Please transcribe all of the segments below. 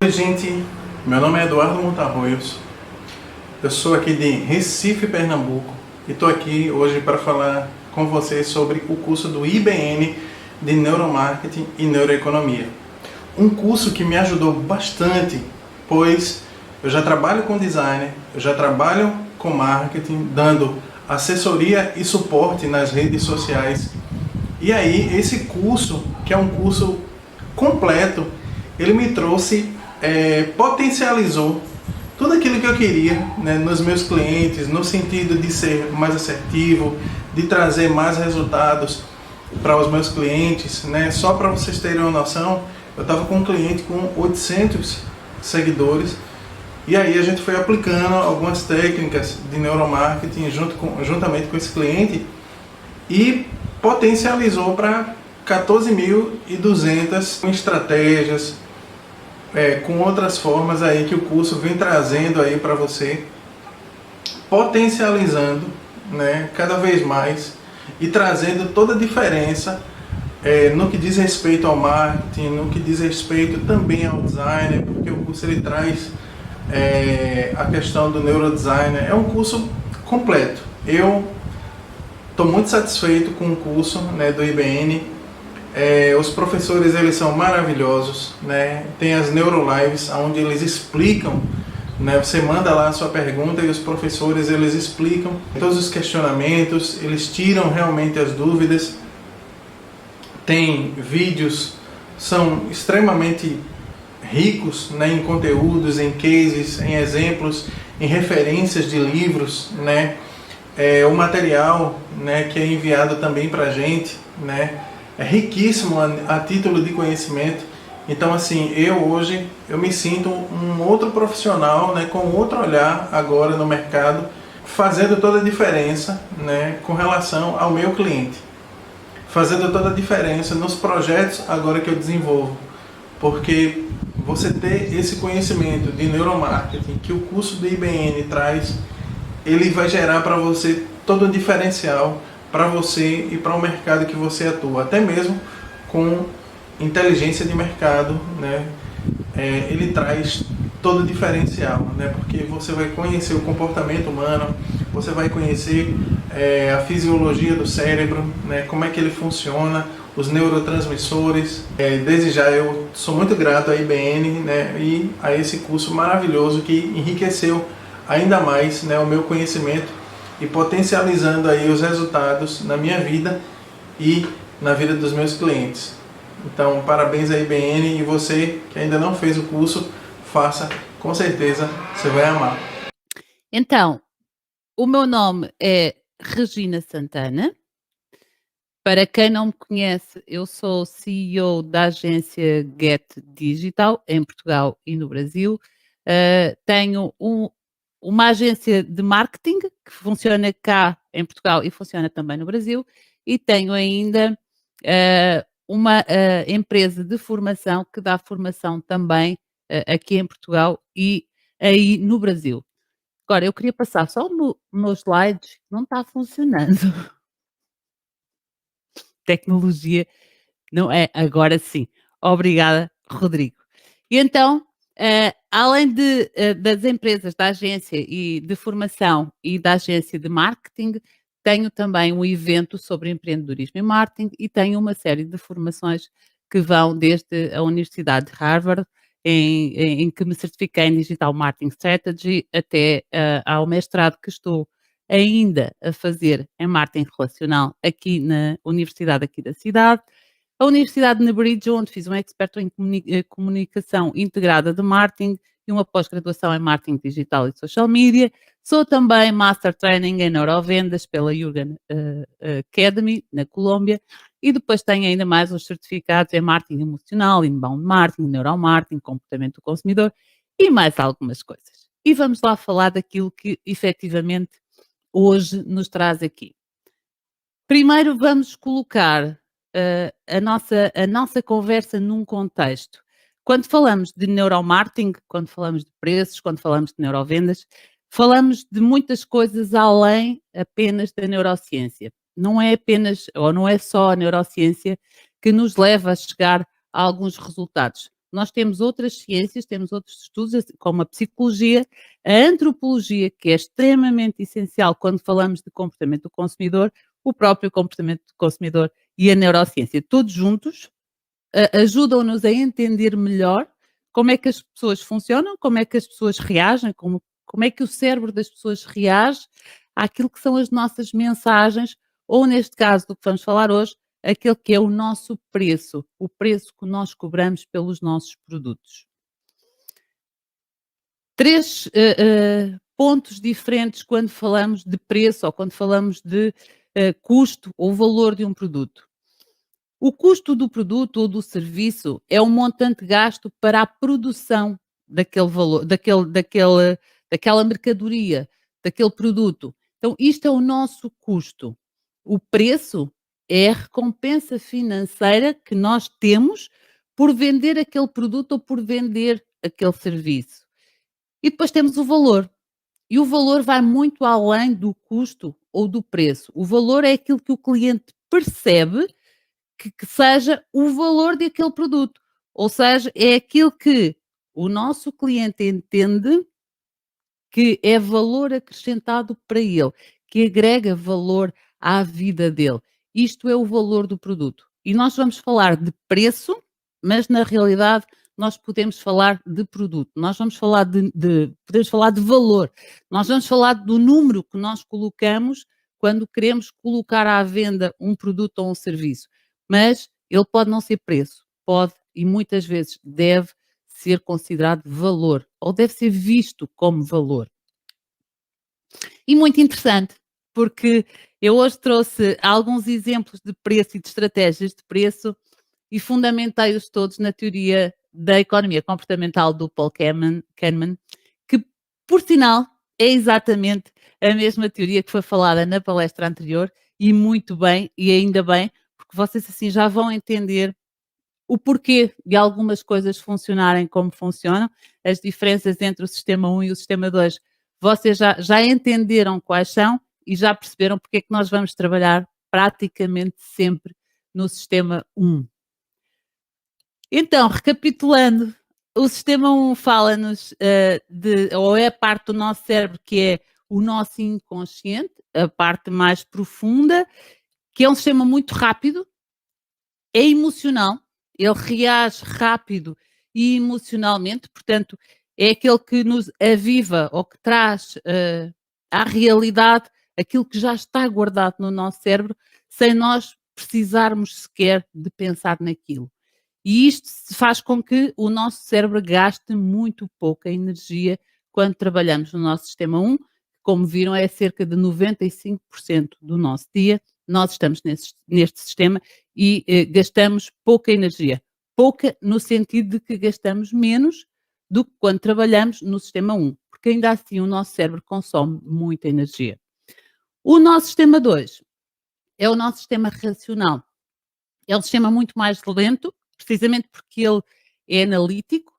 Oi gente, meu nome é Eduardo Montarroios, eu sou aqui de Recife, Pernambuco e estou aqui hoje para falar com vocês sobre o curso do IBN de Neuromarketing e Neuroeconomia. Um curso que me ajudou bastante, pois eu já trabalho com design, eu já trabalho com marketing, dando assessoria e suporte nas redes sociais. E aí esse curso, que é um curso completo, ele me trouxe, potencializou tudo aquilo que eu queria, né, nos meus clientes, no sentido de ser mais assertivo, de trazer mais resultados para os meus clientes, né? Só para vocês terem uma noção, eu estava com um cliente com 800 seguidores e aí a gente foi aplicando algumas técnicas de neuromarketing juntamente com esse cliente e potencializou para 14.200 estratégias, com outras formas aí que o curso vem trazendo aí para você, potencializando, né, cada vez mais e trazendo toda a diferença no que diz respeito ao marketing, no que diz respeito também ao design, porque o curso ele traz a questão do neurodesign. É um curso completo. Eu estou muito satisfeito com o curso, né, do IBN. Os professores eles são maravilhosos, né? Tem as neurolives onde eles explicam, né? Você manda lá a sua pergunta e os professores eles explicam todos os questionamentos, eles tiram realmente as dúvidas. Tem vídeos, são extremamente ricos, né, em conteúdos, em cases, em exemplos, em referências de livros, né? O material, né, que é enviado também para a gente, né, é riquíssimo a título de conhecimento. Então assim, hoje eu me sinto um outro profissional, né, com outro olhar agora no mercado, fazendo toda a diferença, né, com relação ao meu cliente, fazendo toda a diferença nos projetos agora que eu desenvolvo, porque você ter esse conhecimento de neuromarketing que o curso do IBN traz, ele vai gerar para você todo o diferencial para você e para o mercado que você atua, até mesmo com inteligência de mercado, né? Ele traz todo o diferencial, né? Porque você vai conhecer o comportamento humano, você vai conhecer a fisiologia do cérebro, né? Como é que ele funciona, os neurotransmissores. Desde já eu sou muito grato à IBN, né? E a esse curso maravilhoso que enriqueceu ainda mais, né, o meu conhecimento e potencializando aí os resultados na minha vida e na vida dos meus clientes. Então, parabéns à IBN, e você que ainda não fez o curso, faça, com certeza você vai amar. Então, o meu nome é Regina Santana. Para quem não me conhece, eu sou CEO da agência Get Digital em Portugal e no Brasil. Tenho uma agência de marketing que funciona cá em Portugal e funciona também no Brasil, e tenho ainda uma empresa de formação que dá formação também aqui em Portugal e aí no Brasil. Agora, eu queria passar só nos slides, não está funcionando. Tecnologia, não é? Agora sim. Obrigada, Rodrigo. E então, além das empresas, da agência e de formação e da agência de marketing, tenho também um evento sobre empreendedorismo e marketing e tenho uma série de formações que vão desde a Universidade de Harvard, em que me certifiquei em Digital Marketing Strategy, até ao mestrado que estou ainda a fazer em marketing relacional aqui na universidade aqui da cidade. A Universidade de Nebridge, onde fiz um expert em comunicação integrada de marketing e uma pós-graduação em marketing digital e social media. Sou também Master Training em Neurovendas pela Jurgen Academy, na Colômbia, e depois tenho ainda mais os certificados em marketing emocional, inbound marketing, neuromarketing, comportamento do consumidor e mais algumas coisas. E vamos lá falar daquilo que efetivamente hoje nos traz aqui. Primeiro vamos colocar a nossa conversa num contexto. Quando falamos de neuromarketing, quando falamos de preços, quando falamos de neurovendas, falamos de muitas coisas além apenas da neurociência. Não é apenas, ou não é só a neurociência que nos leva a chegar a alguns resultados. nós temos outras ciências, temos outros estudos, como a psicologia, a antropologia, que é extremamente essencial quando falamos de comportamento do consumidor, o próprio comportamento do consumidor e a neurociência, todos juntos, ajudam-nos a entender melhor como é que as pessoas funcionam, como é que as pessoas reagem, como é que o cérebro das pessoas reage àquilo que são as nossas mensagens, ou neste caso do que vamos falar hoje, aquele que é o nosso preço, o preço que nós cobramos pelos nossos produtos. Três pontos diferentes quando falamos de preço ou quando falamos de custo ou valor de um produto. O custo do produto ou do serviço é um montante gasto para a produção daquele valor, daquela mercadoria, daquele produto. Então, isto é o nosso custo. O preço é a recompensa financeira que nós temos por vender aquele produto ou por vender aquele serviço. E depois temos o valor. E o valor vai muito além do custo ou do preço. O valor é aquilo que o cliente percebe que seja o valor daquele produto. Ou seja, é aquilo que o nosso cliente entende que é valor acrescentado para ele, que agrega valor à vida dele. Isto é o valor do produto. E nós vamos falar de preço, mas na realidade nós podemos falar de produto, nós vamos falar podemos falar de valor, nós vamos falar do número que nós colocamos quando queremos colocar à venda um produto ou um serviço. Mas ele pode não ser preço, pode e muitas vezes deve ser considerado valor ou deve ser visto como valor. E muito interessante, porque eu hoje trouxe alguns exemplos de preço e de estratégias de preço e fundamentei-os todos na teoria da economia comportamental do Paul Kahneman, que, por sinal, é exatamente a mesma teoria que foi falada na palestra anterior e muito bem, e ainda bem, porque vocês assim já vão entender o porquê de algumas coisas funcionarem como funcionam, as diferenças entre o sistema 1 e o sistema 2, vocês já entenderam quais são e já perceberam porque é que nós vamos trabalhar praticamente sempre no sistema 1. Então, recapitulando, o sistema 1 fala-nos ou é a parte do nosso cérebro que é o nosso inconsciente, a parte mais profunda, que é um sistema muito rápido, é emocional, ele reage rápido e emocionalmente, portanto, é aquele que nos aviva ou que traz à realidade aquilo que já está guardado no nosso cérebro, sem nós precisarmos sequer de pensar naquilo. E isto faz com que o nosso cérebro gaste muito pouca energia quando trabalhamos no nosso sistema 1, que, como viram, é cerca de 95% do nosso dia. Nós estamos neste sistema e gastamos pouca energia. Pouca no sentido de que gastamos menos do que quando trabalhamos no sistema 1, porque ainda assim o nosso cérebro consome muita energia. O nosso sistema 2 é o nosso sistema racional. É um sistema muito mais lento, precisamente porque ele é analítico,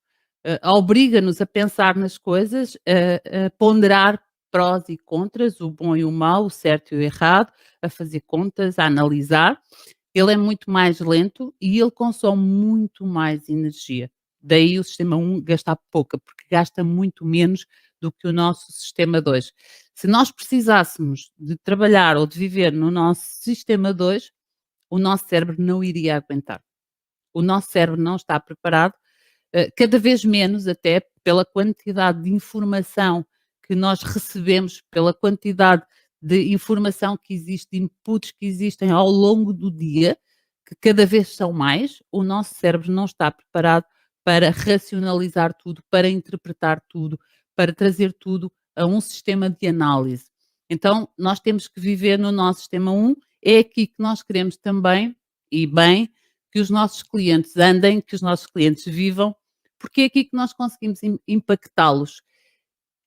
obriga-nos a pensar nas coisas, a ponderar prós e contras, o bom e o mau, o certo e o errado, a fazer contas, a analisar. Ele é muito mais lento e ele consome muito mais energia. Daí o sistema 1 gasta pouca, porque gasta muito menos do que o nosso sistema 2. Se nós precisássemos de trabalhar ou de viver no nosso sistema 2, o nosso cérebro não iria aguentar. O nosso cérebro não está preparado, cada vez menos até pela quantidade de informação que nós recebemos, pela quantidade de informação que existe, de inputs que existem ao longo do dia, que cada vez são mais, o nosso cérebro não está preparado para racionalizar tudo, para interpretar tudo, para trazer tudo a um sistema de análise. Então, nós temos que viver no nosso sistema 1, é aqui que nós queremos também, e bem, que os nossos clientes andem, que os nossos clientes vivam, porque é aqui que nós conseguimos impactá-los.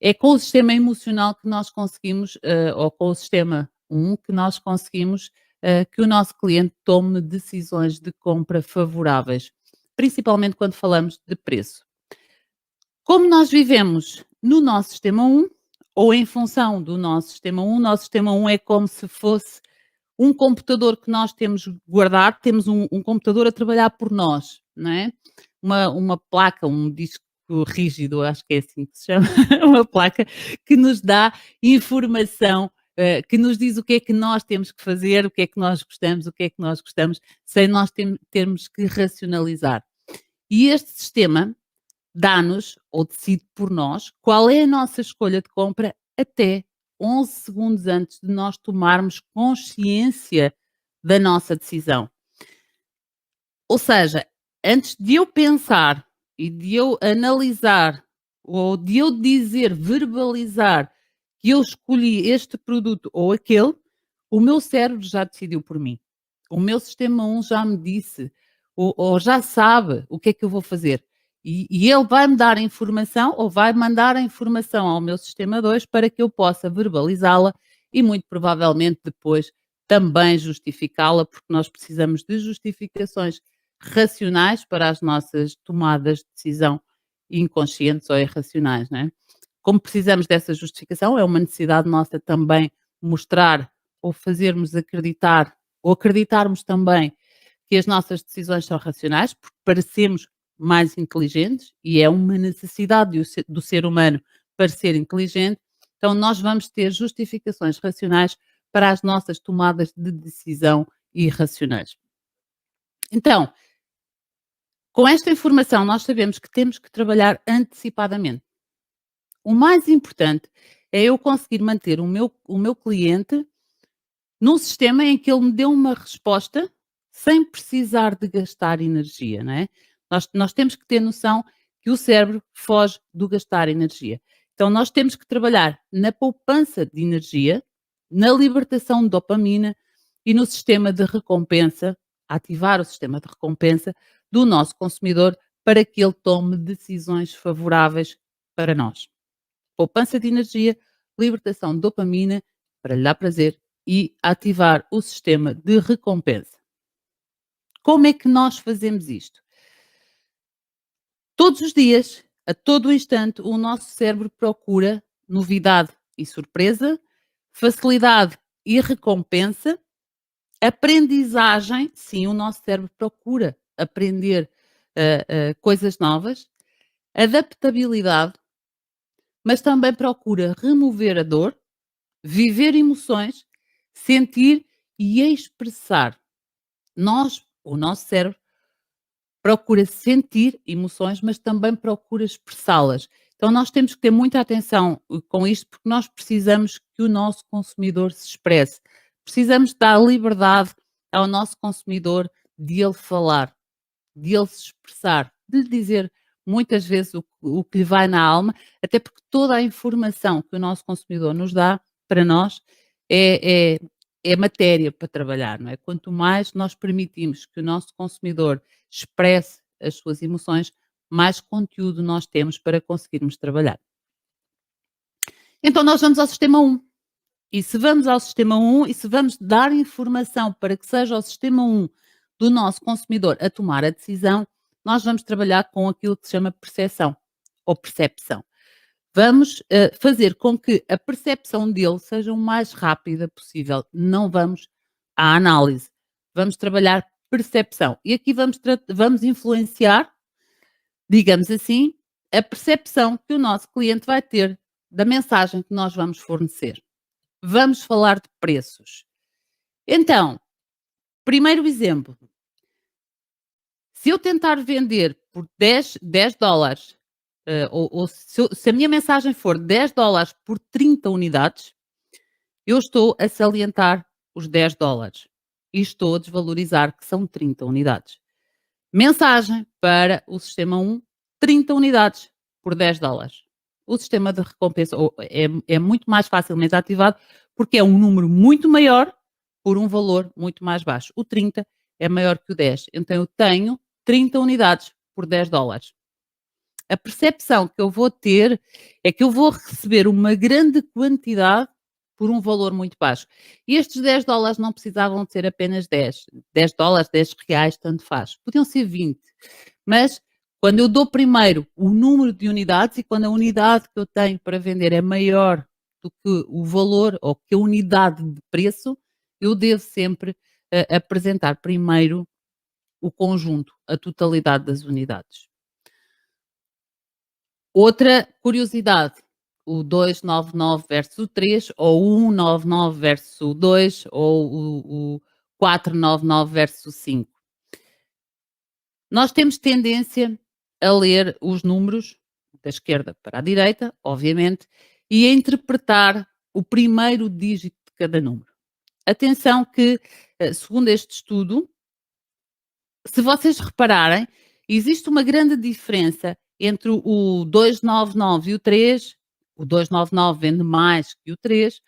É com o sistema emocional que nós conseguimos, ou com o sistema 1, que nós conseguimos que o nosso cliente tome decisões de compra favoráveis, principalmente quando falamos de preço. Como nós vivemos no nosso sistema 1, ou em função do nosso sistema 1, o nosso sistema 1 é como se fosse um computador que nós temos guardado, temos um computador a trabalhar por nós, não é? uma placa, um disco rígido, acho que é assim que se chama, uma placa que nos dá informação, que nos diz o que é que nós temos que fazer, o que é que nós gostamos, o que é que nós gostamos, sem nós termos que racionalizar. E este sistema dá-nos, ou decide por nós, qual é a nossa escolha de compra até 11 segundos antes de nós tomarmos consciência da nossa decisão. Ou seja, antes de eu pensar e de eu analisar ou de eu dizer, verbalizar que eu escolhi este produto ou aquele, o meu cérebro já decidiu por mim. O meu sistema 1 já me disse, ou já sabe o que é que eu vou fazer. E ele vai-me dar a informação ou vai mandar a informação ao meu sistema 2 para que eu possa verbalizá-la e muito provavelmente depois também justificá-la, porque nós precisamos de justificações racionais para as nossas tomadas de decisão inconscientes ou irracionais, não é? Como precisamos dessa justificação, é uma necessidade nossa também mostrar ou fazermos acreditar, ou acreditarmos também que as nossas decisões são racionais, porque parecemos mais inteligentes e é uma necessidade do ser humano para ser inteligente. Então, nós vamos ter justificações racionais para as nossas tomadas de decisão irracionais. Então, com esta informação, nós sabemos que temos que trabalhar antecipadamente. O mais importante é eu conseguir manter o meu cliente num sistema em que ele me dê uma resposta sem precisar de gastar energia, não é? Nós temos que ter noção que o cérebro foge do gastar energia. Então, nós temos que trabalhar na poupança de energia, na libertação de dopamina e no sistema de recompensa, ativar o sistema de recompensa do nosso consumidor para que ele tome decisões favoráveis para nós. Poupança de energia, libertação de dopamina para lhe dar prazer e ativar o sistema de recompensa. Como é que nós fazemos isto? Todos os dias, a todo o instante, o nosso cérebro procura novidade e surpresa, facilidade e recompensa, aprendizagem, sim, o nosso cérebro procura aprender coisas novas, adaptabilidade, mas também procura remover a dor, viver emoções, sentir e expressar. O nosso cérebro, procura sentir emoções, mas também procura expressá-las. Então nós temos que ter muita atenção com isto, porque nós precisamos que o nosso consumidor se expresse. Precisamos dar liberdade ao nosso consumidor de ele falar, de ele se expressar, de lhe dizer muitas vezes o que lhe vai na alma, até porque toda a informação que o nosso consumidor nos dá, para nós, é, é, é matéria para trabalhar, não é? Quanto mais nós permitimos que o nosso consumidor expresse as suas emoções, mais conteúdo nós temos para conseguirmos trabalhar. Então nós vamos ao sistema 1. E se vamos ao sistema 1 e se vamos dar informação para que seja o sistema 1 do nosso consumidor a tomar a decisão, nós vamos trabalhar com aquilo que se chama percepção ou percepção. Vamos fazer com que a percepção dele seja o mais rápida possível. Não vamos à análise. Vamos trabalhar percepção. E aqui vamos influenciar, digamos assim, a percepção que o nosso cliente vai ter da mensagem que nós vamos fornecer. Vamos falar de preços. Então, primeiro exemplo. Se eu tentar vender por 10 dólares, ou se a minha mensagem for 10 dólares por 30 unidades, eu estou a salientar os 10 dólares e estou a desvalorizar que são 30 unidades. Mensagem para o sistema 1, 30 unidades por 10 dólares. O sistema de recompensa é muito mais facilmente ativado porque é um número muito maior por um valor muito mais baixo. O 30 é maior que o 10. Então eu tenho 30 unidades por 10 dólares. A percepção que eu vou ter é que eu vou receber uma grande quantidade por um valor muito baixo. E estes 10 dólares não precisavam de ser apenas 10. 10 dólares, 10 reais, tanto faz. Podiam ser 20. Mas quando eu dou primeiro o número de unidades e quando a unidade que eu tenho para vender é maior do que o valor ou que a unidade de preço, eu devo sempre apresentar primeiro o conjunto, a totalidade das unidades. Outra curiosidade, o 299 versus o 3, ou o 199 versus o 2, ou o 499 versus o 5. Nós temos tendência a ler os números da esquerda para a direita, obviamente, e a interpretar o primeiro dígito de cada número. Atenção que, segundo este estudo, se vocês repararem, existe uma grande diferença entre o 299 e o 3. O 299 vende mais que o 3.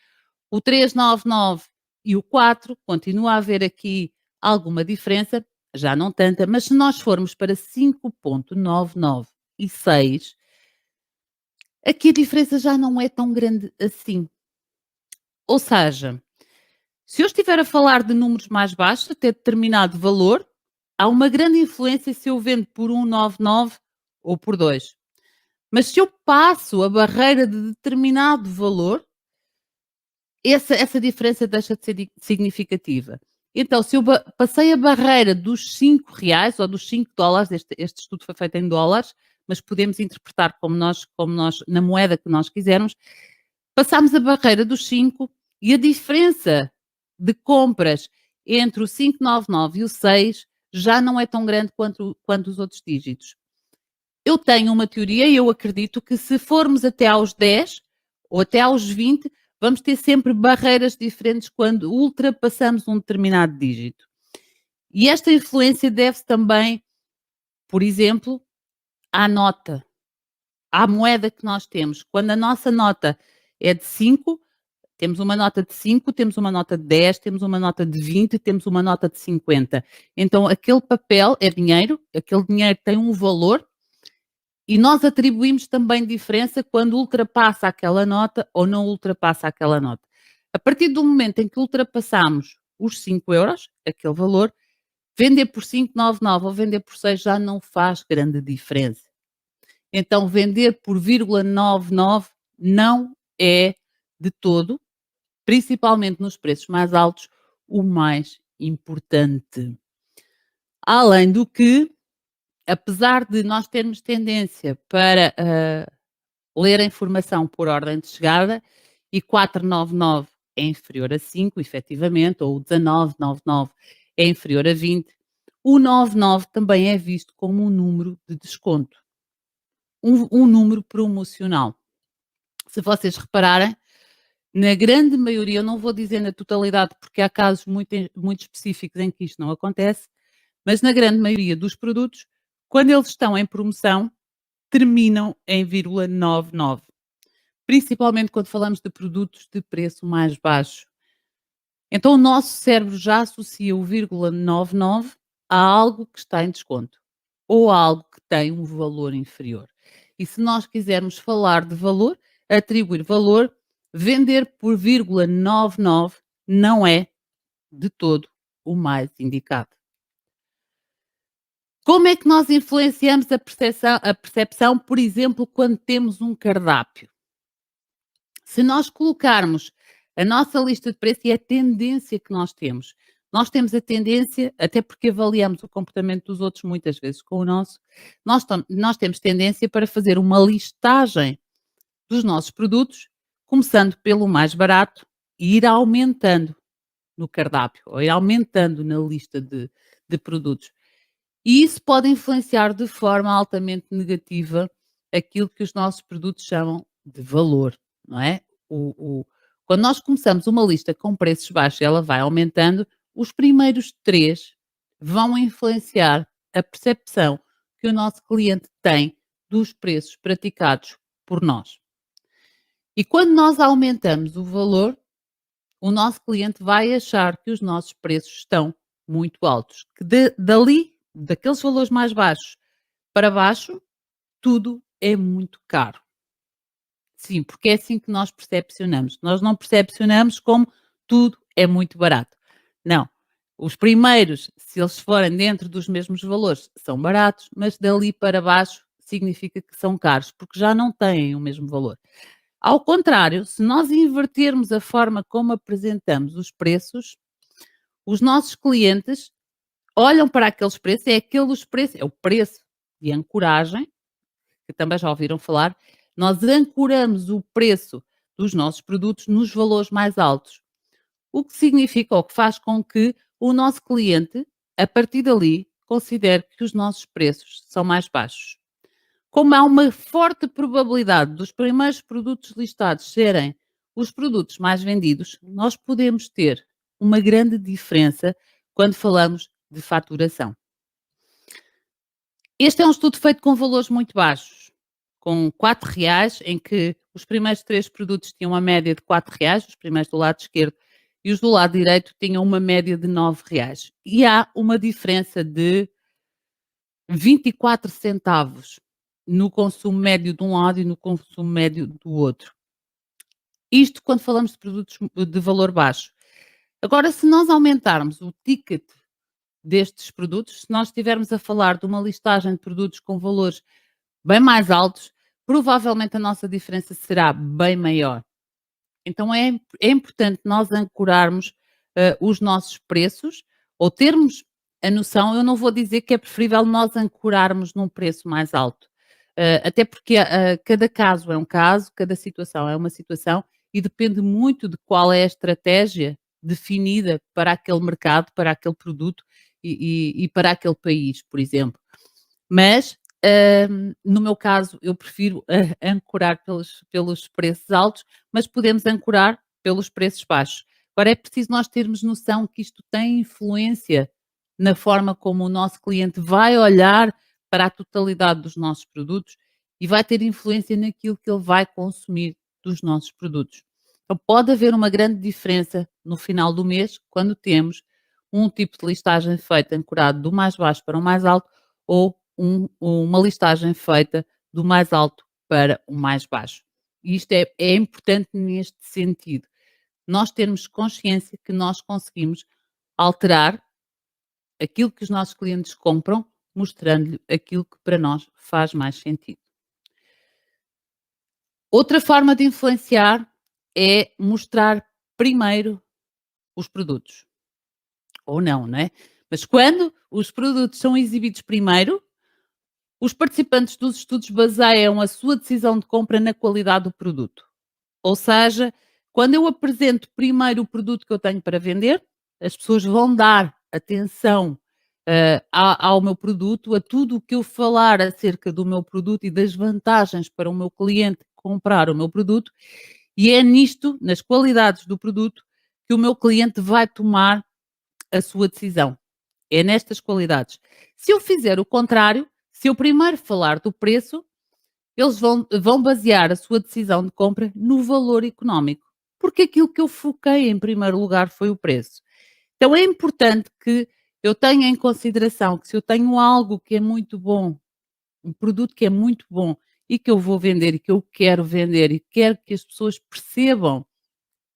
O 399 e o 4, continua a haver aqui alguma diferença, já não tanta, mas se nós formos para 5.99 e 6, aqui a diferença já não é tão grande assim. Ou seja, se eu estiver a falar de números mais baixos, até determinado valor, há uma grande influência se eu vendo por 199 ou por 2. Mas se eu passo a barreira de determinado valor, essa diferença deixa de ser significativa. Então, se eu passei a barreira dos 5 reais ou dos 5 dólares, este estudo foi feito em dólares, mas podemos interpretar como nós, na moeda que nós quisermos, passamos a barreira dos 5 e a diferença de compras entre o 599 e o 6 já não é tão grande quanto os outros dígitos. Eu tenho uma teoria e eu acredito que se formos até aos 10 ou até aos 20, vamos ter sempre barreiras diferentes quando ultrapassamos um determinado dígito. E esta influência deve-se também, por exemplo, à nota, à moeda que nós temos. Quando a nossa nota é de 5, temos uma nota de 5, temos uma nota de 10, temos uma nota de 20, temos uma nota de 50. Então, aquele papel é dinheiro, aquele dinheiro tem um valor e nós atribuímos também diferença quando ultrapassa aquela nota ou não ultrapassa aquela nota. A partir do momento em que ultrapassamos os 5 euros, aquele valor, vender por 5,99 ou vender por 6 já não faz grande diferença. Então, vender por 0,99 não é de todo, principalmente nos preços mais altos, o mais importante. Além do que, apesar de nós termos tendência para ler a informação por ordem de chegada, e 499 é inferior a 5, efetivamente, ou o 1999 é inferior a 20, o 99 também é visto como um número de desconto, um número promocional. Se vocês repararem, na grande maioria, eu não vou dizer na totalidade, porque há casos muito específicos em que isto não acontece, mas na grande maioria dos produtos, quando eles estão em promoção, terminam em 0,99. Principalmente quando falamos de produtos de preço mais baixo. Então o nosso cérebro já associa o 0,99 a algo que está em desconto ou a algo que tem um valor inferior. E se nós quisermos falar de valor, atribuir valor, vender por 0,99 não é de todo o mais indicado. Como é que nós influenciamos a percepção, por exemplo, quando temos um cardápio? Se nós colocarmos a nossa lista de preços e a tendência que nós temos a tendência, até porque avaliamos o comportamento dos outros muitas vezes com o nosso, nós temos tendência para fazer uma listagem dos nossos produtos, começando pelo mais barato e ir aumentando no cardápio, ou ir aumentando na lista de produtos. E isso pode influenciar de forma altamente negativa aquilo que os nossos produtos chamam de valor, não é? Quando nós começamos uma lista com preços baixos e ela vai aumentando, os primeiros 3 vão influenciar a percepção que o nosso cliente tem dos preços praticados por nós. E quando nós aumentamos o valor, o nosso cliente vai achar que os nossos preços estão muito altos, que daqueles valores mais baixos para baixo, tudo é muito caro. Sim, porque é assim que nós percepcionamos. Nós não percepcionamos como tudo é muito barato. Não. Os primeiros, se eles forem dentro dos mesmos valores, são baratos, mas dali para baixo significa que são caros, porque já não têm o mesmo valor. Ao contrário, se nós invertermos a forma como apresentamos os preços, os nossos clientes olham para aqueles preços, é o preço de ancoragem, que também já ouviram falar, nós ancoramos o preço dos nossos produtos nos valores mais altos. O que significa ou que faz com que o nosso cliente, a partir dali, considere que os nossos preços são mais baixos. Como há uma forte probabilidade dos primeiros produtos listados serem os produtos mais vendidos, nós podemos ter uma grande diferença quando falamos de faturação. Este é um estudo feito com valores muito baixos, com R$ 4, em que os primeiros 3 produtos tinham uma média de R$ 4, os primeiros do lado esquerdo, e os do lado direito tinham uma média de R$ 9. E há uma diferença de 24 centavos no consumo médio de um lado e no consumo médio do outro. Isto quando falamos de produtos de valor baixo. Agora, se nós aumentarmos o ticket destes produtos, se nós estivermos a falar de uma listagem de produtos com valores bem mais altos, provavelmente a nossa diferença será bem maior. Então é importante nós ancorarmos os nossos preços ou termos a noção, eu não vou dizer que é preferível nós ancorarmos num preço mais alto, até porque cada caso é um caso, cada situação é uma situação e depende muito de qual é a estratégia definida para aquele mercado, para aquele produto e para aquele país, por exemplo. Mas, no meu caso, eu prefiro ancorar pelos preços altos, mas podemos ancorar pelos preços baixos. Agora é preciso nós termos noção que isto tem influência na forma como o nosso cliente vai olhar para a totalidade dos nossos produtos e vai ter influência naquilo que ele vai consumir dos nossos produtos. Então pode haver uma grande diferença no final do mês quando temos um tipo de listagem feita ancorado do mais baixo para o mais alto ou uma listagem feita do mais alto para o mais baixo. E isto é importante neste sentido. Nós termos consciência que nós conseguimos alterar aquilo que os nossos clientes compram, mostrando-lhe aquilo que para nós faz mais sentido. Outra forma de influenciar é mostrar primeiro os produtos. Ou não, não é? Mas quando os produtos são exibidos primeiro, os participantes dos estudos baseiam a sua decisão de compra na qualidade do produto. Ou seja, quando eu apresento primeiro o produto que eu tenho para vender, as pessoas vão dar atenção ao meu produto, a tudo o que eu falar acerca do meu produto e das vantagens para o meu cliente comprar o meu produto, e é nisto, nas qualidades do produto, que o meu cliente vai tomar a sua decisão. É nestas qualidades. Se eu fizer o contrário, se eu primeiro falar do preço, eles vão basear a sua decisão de compra no valor económico, porque aquilo que eu foquei em primeiro lugar foi o preço. Então é importante que eu tenha em consideração que se eu tenho algo que é muito bom, um produto que é muito bom e que eu vou vender e que eu quero vender e quero que as pessoas percebam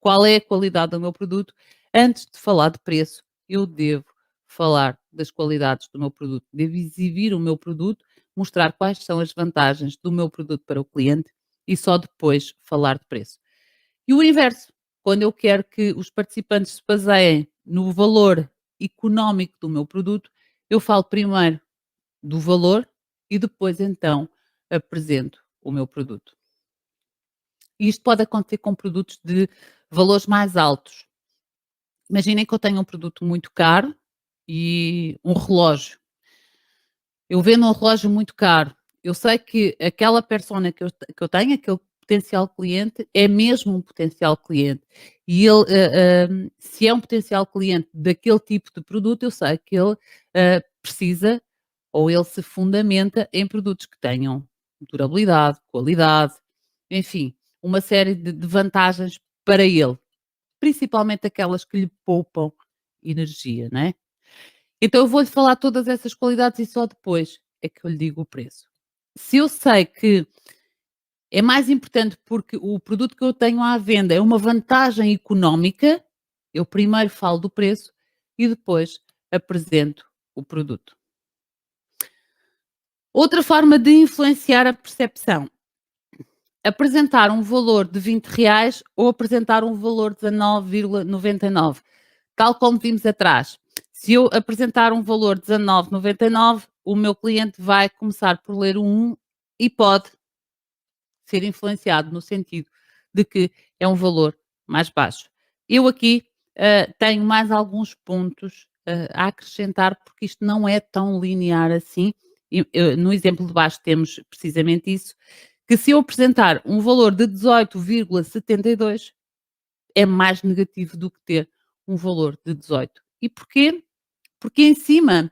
qual é a qualidade do meu produto, antes de falar de preço, eu devo falar das qualidades do meu produto, devo exibir o meu produto, mostrar quais são as vantagens do meu produto para o cliente e só depois falar de preço. E o inverso, quando eu quero que os participantes se baseiem no valor económico do meu produto, eu falo primeiro do valor e depois então apresento o meu produto. E isto pode acontecer com produtos de valores mais altos. Imaginem que eu tenho um produto muito caro e um relógio. Eu vendo um relógio muito caro. Eu sei que aquela persona que eu tenho, aquele potencial cliente, é mesmo um potencial cliente. E ele, se é um potencial cliente daquele tipo de produto, eu sei que ele precisa ou ele se fundamenta em produtos que tenham durabilidade, qualidade, enfim, uma série de vantagens para ele, principalmente aquelas que lhe poupam energia, não é? Então eu vou-lhe falar todas essas qualidades e só depois é que eu lhe digo o preço. Se eu sei que é mais importante porque o produto que eu tenho à venda é uma vantagem económica, eu primeiro falo do preço e depois apresento o produto. Outra forma de influenciar a percepção: apresentar um valor de R$ 20 ou apresentar um valor de 19,99. Tal como vimos atrás. Se eu apresentar um valor de 19,99, o meu cliente vai começar por ler o 1 e pode ser influenciado no sentido de que é um valor mais baixo. Eu aqui tenho mais alguns pontos a acrescentar, porque isto não é tão linear assim. No exemplo de baixo temos precisamente isso, que se eu apresentar um valor de 18,72 é mais negativo do que ter um valor de 18. E porquê? Porque em cima,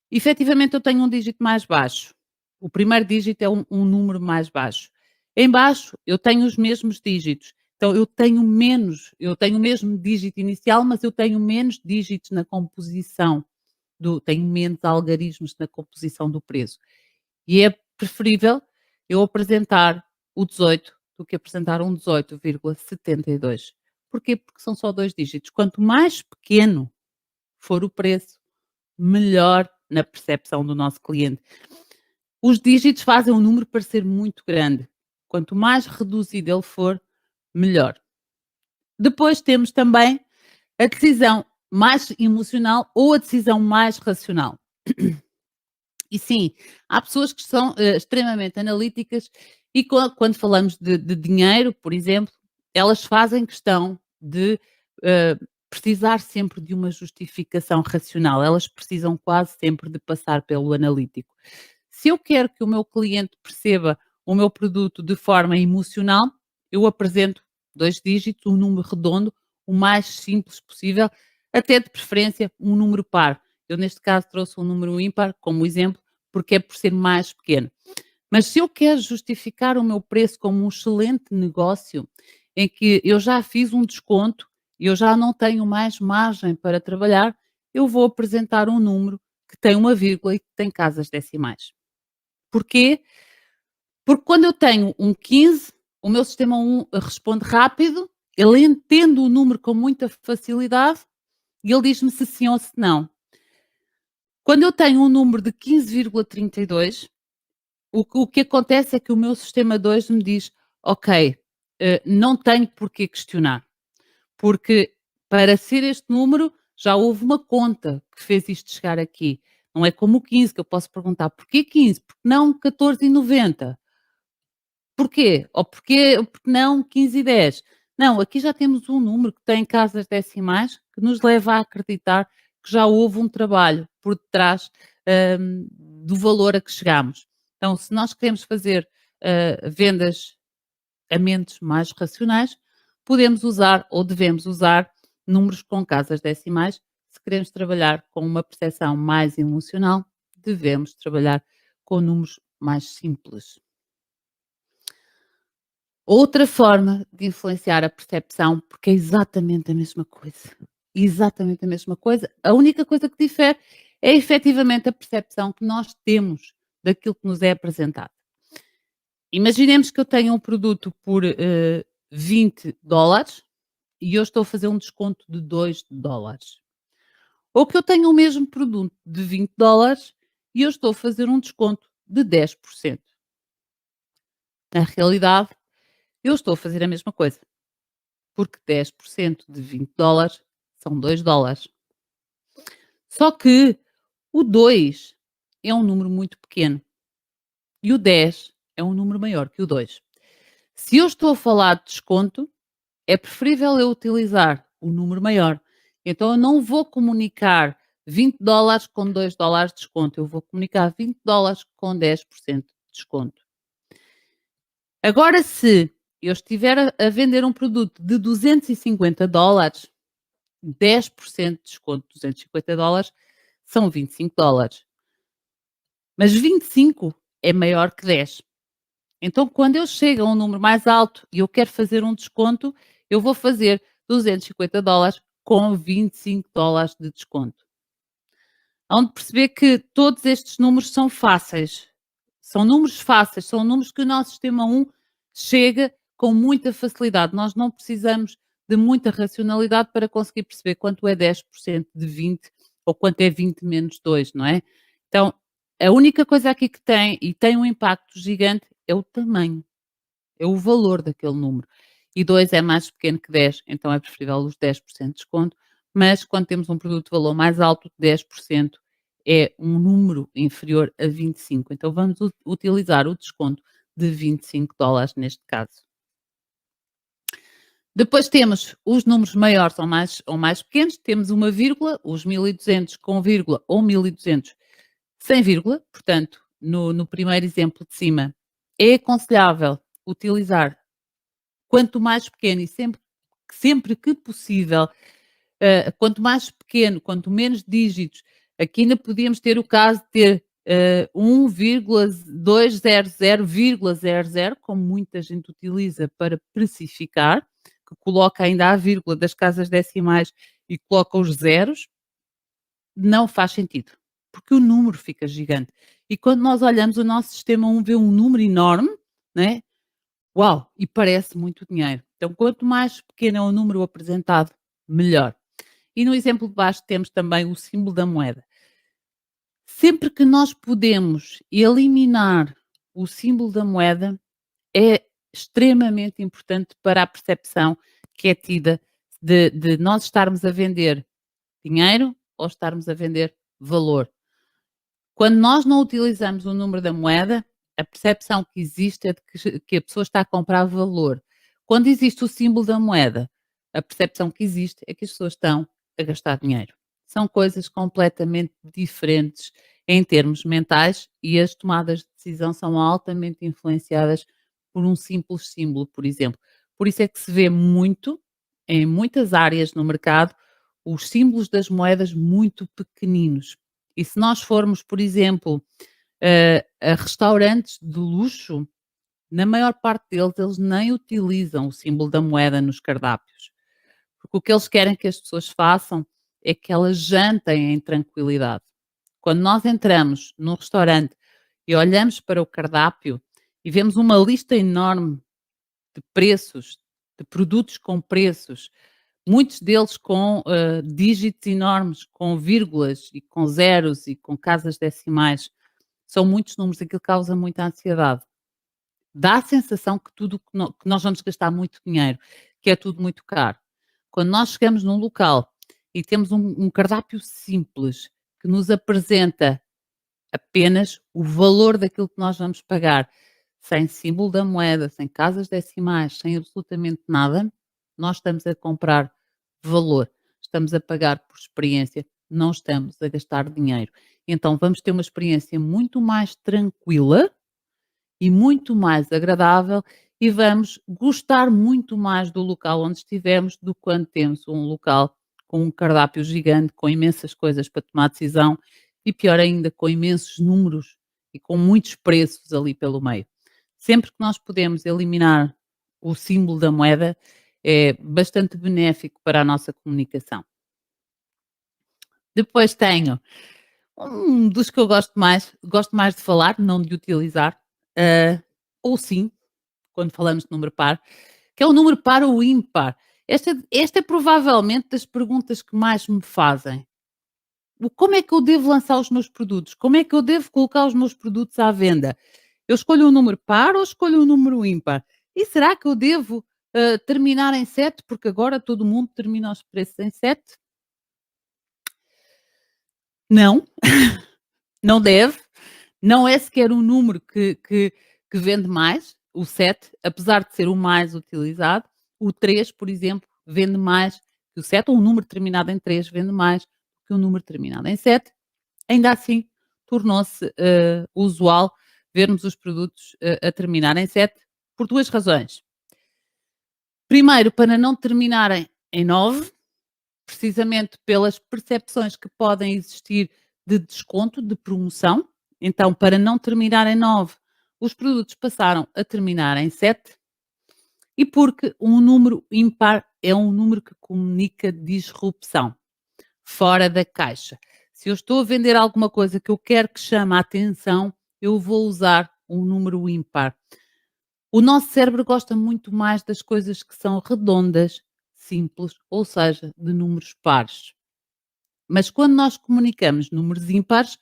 efetivamente, eu tenho um dígito mais baixo. O primeiro dígito é um número mais baixo. Em baixo, eu tenho os mesmos dígitos. Então, eu tenho o mesmo dígito inicial, mas eu tenho menos dígitos na composição, tenho menos algarismos na composição do preço. E é preferível eu apresentar o 18 do que apresentar um 18,72. Porquê? Porque são só 2 dígitos. Quanto mais pequeno for o preço, melhor na percepção do nosso cliente. Os dígitos fazem o número parecer muito grande. Quanto mais reduzido ele for, melhor. Depois temos também a decisão mais emocional ou a decisão mais racional. E sim, há pessoas que são extremamente analíticas e quando falamos de dinheiro, por exemplo, elas fazem questão de eh, precisar sempre de uma justificação racional. Elas precisam quase sempre de passar pelo analítico. Se eu quero que o meu cliente perceba o meu produto de forma emocional, eu apresento 2 dígitos, um número redondo, o mais simples possível, até de preferência um número par. Eu, neste caso, trouxe um número ímpar como exemplo, porque é por ser mais pequeno. Mas se eu quero justificar o meu preço como um excelente negócio, em que eu já fiz um desconto e eu já não tenho mais margem para trabalhar, eu vou apresentar um número que tem uma vírgula e que tem casas decimais. Porquê? Porque quando eu tenho um 15, o meu sistema 1 responde rápido, ele entende o número com muita facilidade e ele diz-me se sim ou se não. Quando eu tenho um número de 15,32, o que acontece é que o meu sistema 2 me diz: "Ok, não tenho por que questionar, porque para ser este número já houve uma conta que fez isto chegar aqui. Não é como o 15 que eu posso perguntar: "Porquê 15? Porque não 14,90? Porquê? Ou porque não 15,10?". Não, aqui já temos um número que tem casas decimais que nos leva a acreditar que já houve um trabalho por detrás, do valor a que chegamos. Então, se nós queremos fazer, vendas a mentes mais racionais, podemos usar ou devemos usar números com casas decimais. Se queremos trabalhar com uma percepção mais emocional, devemos trabalhar com números mais simples. Outra forma de influenciar a percepção, porque é exatamente a mesma coisa. Exatamente a mesma coisa. A única coisa que difere é efetivamente a percepção que nós temos daquilo que nos é apresentado. Imaginemos que eu tenho um produto por $20 e eu estou a fazer um desconto de $2. Ou que eu tenho o mesmo produto de $20 e eu estou a fazer um desconto de 10%. Na realidade, eu estou a fazer a mesma coisa, porque 10% de $20 são $2. Só que o 2 é um número muito pequeno e o 10 é um número maior que o 2. Se eu estou a falar de desconto, é preferível eu utilizar o número maior. Então eu não vou comunicar $20 com $2 de desconto, eu vou comunicar $20 com 10% de desconto. Agora, se eu estiver a vender um produto de $250, 10% de desconto de $250 são $25. Mas 25 é maior que 10. Então, quando eu chego a um número mais alto e eu quero fazer um desconto, eu vou fazer $250 com $25 de desconto. Hão de perceber que todos estes números são fáceis. São números fáceis, são números que o nosso sistema 1 chega com muita facilidade. Nós não precisamos de muita racionalidade para conseguir perceber quanto é 10% de 20 ou quanto é 20 menos 2, não é? Então, a única coisa aqui que tem e tem um impacto gigante é o tamanho, é o valor daquele número. E 2 é mais pequeno que 10, então é preferível os 10% de desconto, mas quando temos um produto de valor mais alto, 10% é um número inferior a 25. Então vamos utilizar o desconto de $25 neste caso. Depois temos os números maiores ou mais pequenos, temos uma vírgula, os 1200 com vírgula ou 1200 sem vírgula, portanto, no primeiro exemplo de cima, é aconselhável utilizar quanto mais pequeno e sempre que possível, quanto mais pequeno, quanto menos dígitos, aqui ainda podíamos ter o caso de ter 1,200,00, como muita gente utiliza para precificar, que coloca ainda a vírgula das casas decimais e coloca os zeros, não faz sentido, porque o número fica gigante. E quando nós olhamos o nosso sistema 1 vê um número enorme, né? Uau! E parece muito dinheiro. Então, quanto mais pequeno é o número apresentado, melhor. E no exemplo de baixo temos também o símbolo da moeda. Sempre que nós podemos eliminar o símbolo da moeda, é extremamente importante para a percepção que é tida de nós estarmos a vender dinheiro ou estarmos a vender valor. Quando nós não utilizamos o número da moeda, a percepção que existe é de que a pessoa está a comprar valor. Quando existe o símbolo da moeda, a percepção que existe é que as pessoas estão a gastar dinheiro. São coisas completamente diferentes em termos mentais e as tomadas de decisão são altamente influenciadas por um simples símbolo, por exemplo. Por isso é que se vê muito, em muitas áreas no mercado, os símbolos das moedas muito pequeninos. E se nós formos, por exemplo, a restaurantes de luxo, na maior parte deles, eles nem utilizam o símbolo da moeda nos cardápios. Porque o que eles querem que as pessoas façam é que elas jantem em tranquilidade. Quando nós entramos num restaurante e olhamos para o cardápio e vemos uma lista enorme de preços, de produtos com preços, muitos deles com dígitos enormes, com vírgulas e com zeros e com casas decimais. São muitos números, aquilo causa muita ansiedade. Dá a sensação que tudo que nós vamos gastar muito dinheiro, que é tudo muito caro. Quando nós chegamos num local e temos um cardápio simples que nos apresenta apenas o valor daquilo que nós vamos pagar, sem símbolo da moeda, sem casas decimais, sem absolutamente nada, nós estamos a comprar valor, estamos a pagar por experiência, não estamos a gastar dinheiro. Então vamos ter uma experiência muito mais tranquila e muito mais agradável e vamos gostar muito mais do local onde estivemos do que quando temos um local com um cardápio gigante, com imensas coisas para tomar decisão e pior ainda, com imensos números e com muitos preços ali pelo meio. Sempre que nós podemos eliminar o símbolo da moeda, é bastante benéfico para a nossa comunicação. Depois tenho um dos que eu gosto mais de falar, não de utilizar, ou sim, quando falamos de número par, que é o número par ou ímpar. Esta é provavelmente das perguntas que mais me fazem. Como é que eu devo lançar os meus produtos? Como é que eu devo colocar os meus produtos à venda? Eu escolho um número par ou escolho um número ímpar? E será que eu devo terminar em 7? Porque agora todo mundo termina os preços em 7? Não, não deve. Não é sequer um número que vende mais, o 7, apesar de ser o mais utilizado. O 3, por exemplo, vende mais que o 7, ou um número terminado em 3 vende mais que um número terminado em 7. Ainda assim, tornou-se usual vermos os produtos a terminar em 7 por 2 razões. Primeiro, para não terminarem em 9, precisamente pelas percepções que podem existir de desconto, de promoção. Então, para não terminar em 9, os produtos passaram a terminar em 7 e porque um número ímpar é um número que comunica disrupção, fora da caixa. Se eu estou a vender alguma coisa que eu quero que chame a atenção, eu vou usar um número ímpar. O nosso cérebro gosta muito mais das coisas que são redondas, simples, ou seja, de números pares. Mas quando nós comunicamos números ímpares,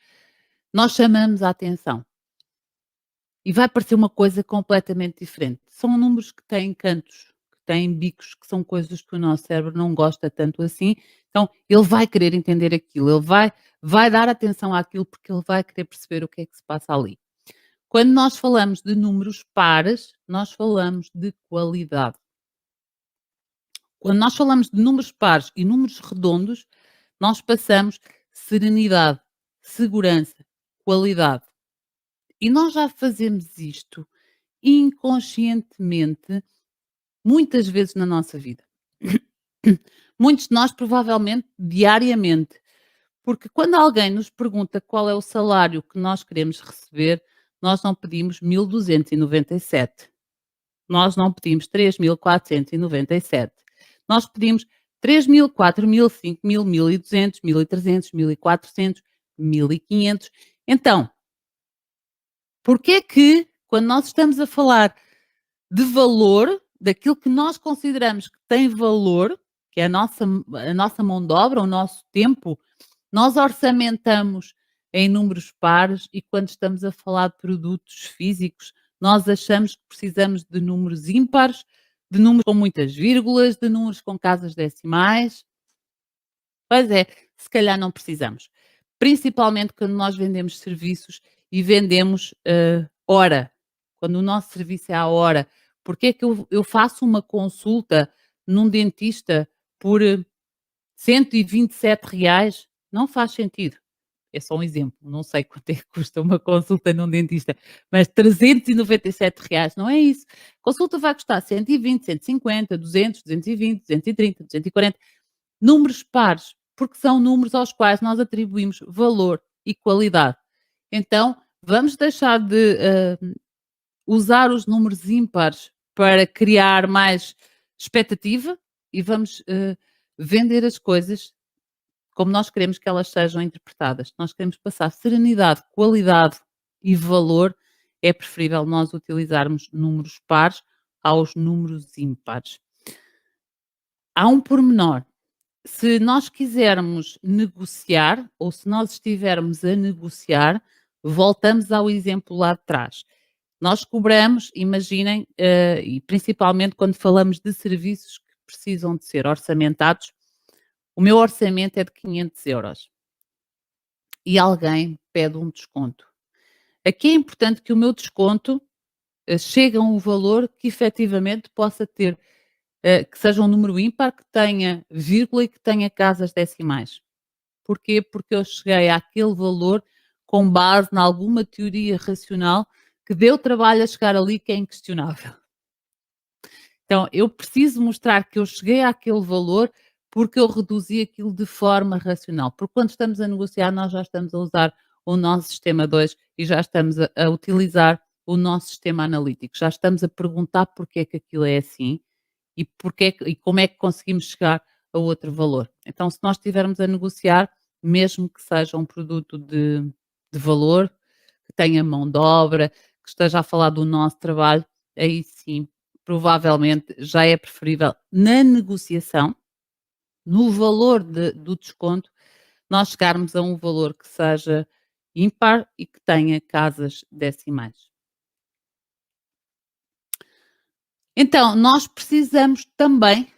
nós chamamos a atenção. E vai parecer uma coisa completamente diferente. São números que têm cantos, que têm bicos que são coisas que o nosso cérebro não gosta tanto assim, então ele vai querer entender aquilo, ele vai dar atenção àquilo, porque ele vai querer perceber o que é que se passa ali. Quando nós falamos de números pares, nós falamos de qualidade. Quando nós falamos de números pares e números redondos, nós passamos serenidade, segurança, qualidade. E nós já fazemos isto inconscientemente muitas vezes na nossa vida. Muitos de nós, provavelmente, diariamente. Porque quando alguém nos pergunta qual é o salário que nós queremos receber, nós não pedimos 1.297. Nós não pedimos 3.497. Nós pedimos 3.000, 4.000, 5.000, 1.200, 1.300, 1.400, 1.500. Então, porque é que, quando nós estamos a falar de valor, daquilo que nós consideramos que tem valor, que é a nossa mão de obra, o nosso tempo, nós orçamentamos em números pares e quando estamos a falar de produtos físicos, nós achamos que precisamos de números ímpares, de números com muitas vírgulas, de números com casas decimais. Pois é, se calhar não precisamos. Principalmente quando nós vendemos serviços e vendemos hora. Quando o nosso serviço é à hora. Porque é que eu faço uma consulta num dentista por R$ 127? Não faz sentido. É só um exemplo. Não sei quanto é que custa uma consulta num dentista, mas R$ 397 não é isso. A consulta vai custar 120, 150, 200, 220, 230, 240. Números pares, porque são números aos quais nós atribuímos valor e qualidade. Então, vamos deixar de usar os números ímpares para criar mais expectativa e vamos vender as coisas como nós queremos que elas sejam interpretadas. Nós queremos passar serenidade, qualidade e valor. É preferível nós utilizarmos números pares aos números ímpares. Há um pormenor. Se nós quisermos negociar ou se nós estivermos a negociar, voltamos ao exemplo lá de trás. Nós cobramos, imaginem, e principalmente quando falamos de serviços que precisam de ser orçamentados, o meu orçamento é de 500 € e alguém pede um desconto. Aqui é importante que o meu desconto chegue a um valor que efetivamente possa ter, que seja um número ímpar, que tenha vírgula e que tenha casas decimais. Porquê? Porque eu cheguei àquele valor com base em alguma teoria racional que deu trabalho a chegar ali, que é inquestionável. Então, eu preciso mostrar que eu cheguei àquele valor porque eu reduzi aquilo de forma racional. Porque quando estamos a negociar, nós já estamos a usar o nosso sistema 2 e já estamos a utilizar o nosso sistema analítico. Já estamos a perguntar porque é que aquilo é assim e, e como é que conseguimos chegar a outro valor. Então, se nós estivermos a negociar, mesmo que seja um produto de valor, que tenha mão de obra, que esteja a falar do nosso trabalho, aí sim, provavelmente já é preferível na negociação, no valor do desconto, nós chegarmos a um valor que seja ímpar e que tenha casas decimais. Então, nós precisamos também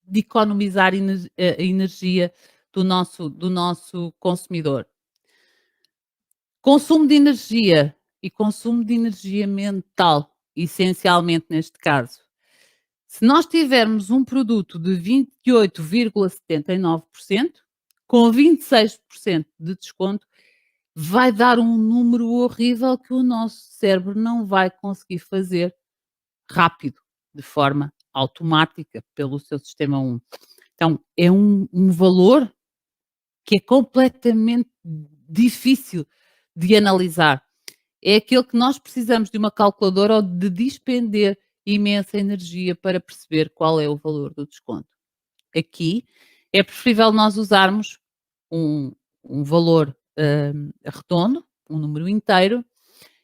de economizar a energia do nosso consumidor. Consumo de energia e consumo de energia mental, essencialmente neste caso. Se nós tivermos um produto de 28,79%, com 26% de desconto, vai dar um número horrível que o nosso cérebro não vai conseguir fazer rápido, de forma automática, pelo seu sistema 1. Então, é um valor que é completamente difícil de analisar. É aquele que nós precisamos de uma calculadora ou de despender imensa energia para perceber qual é o valor do desconto. Aqui é preferível nós usarmos um valor redondo, um número inteiro,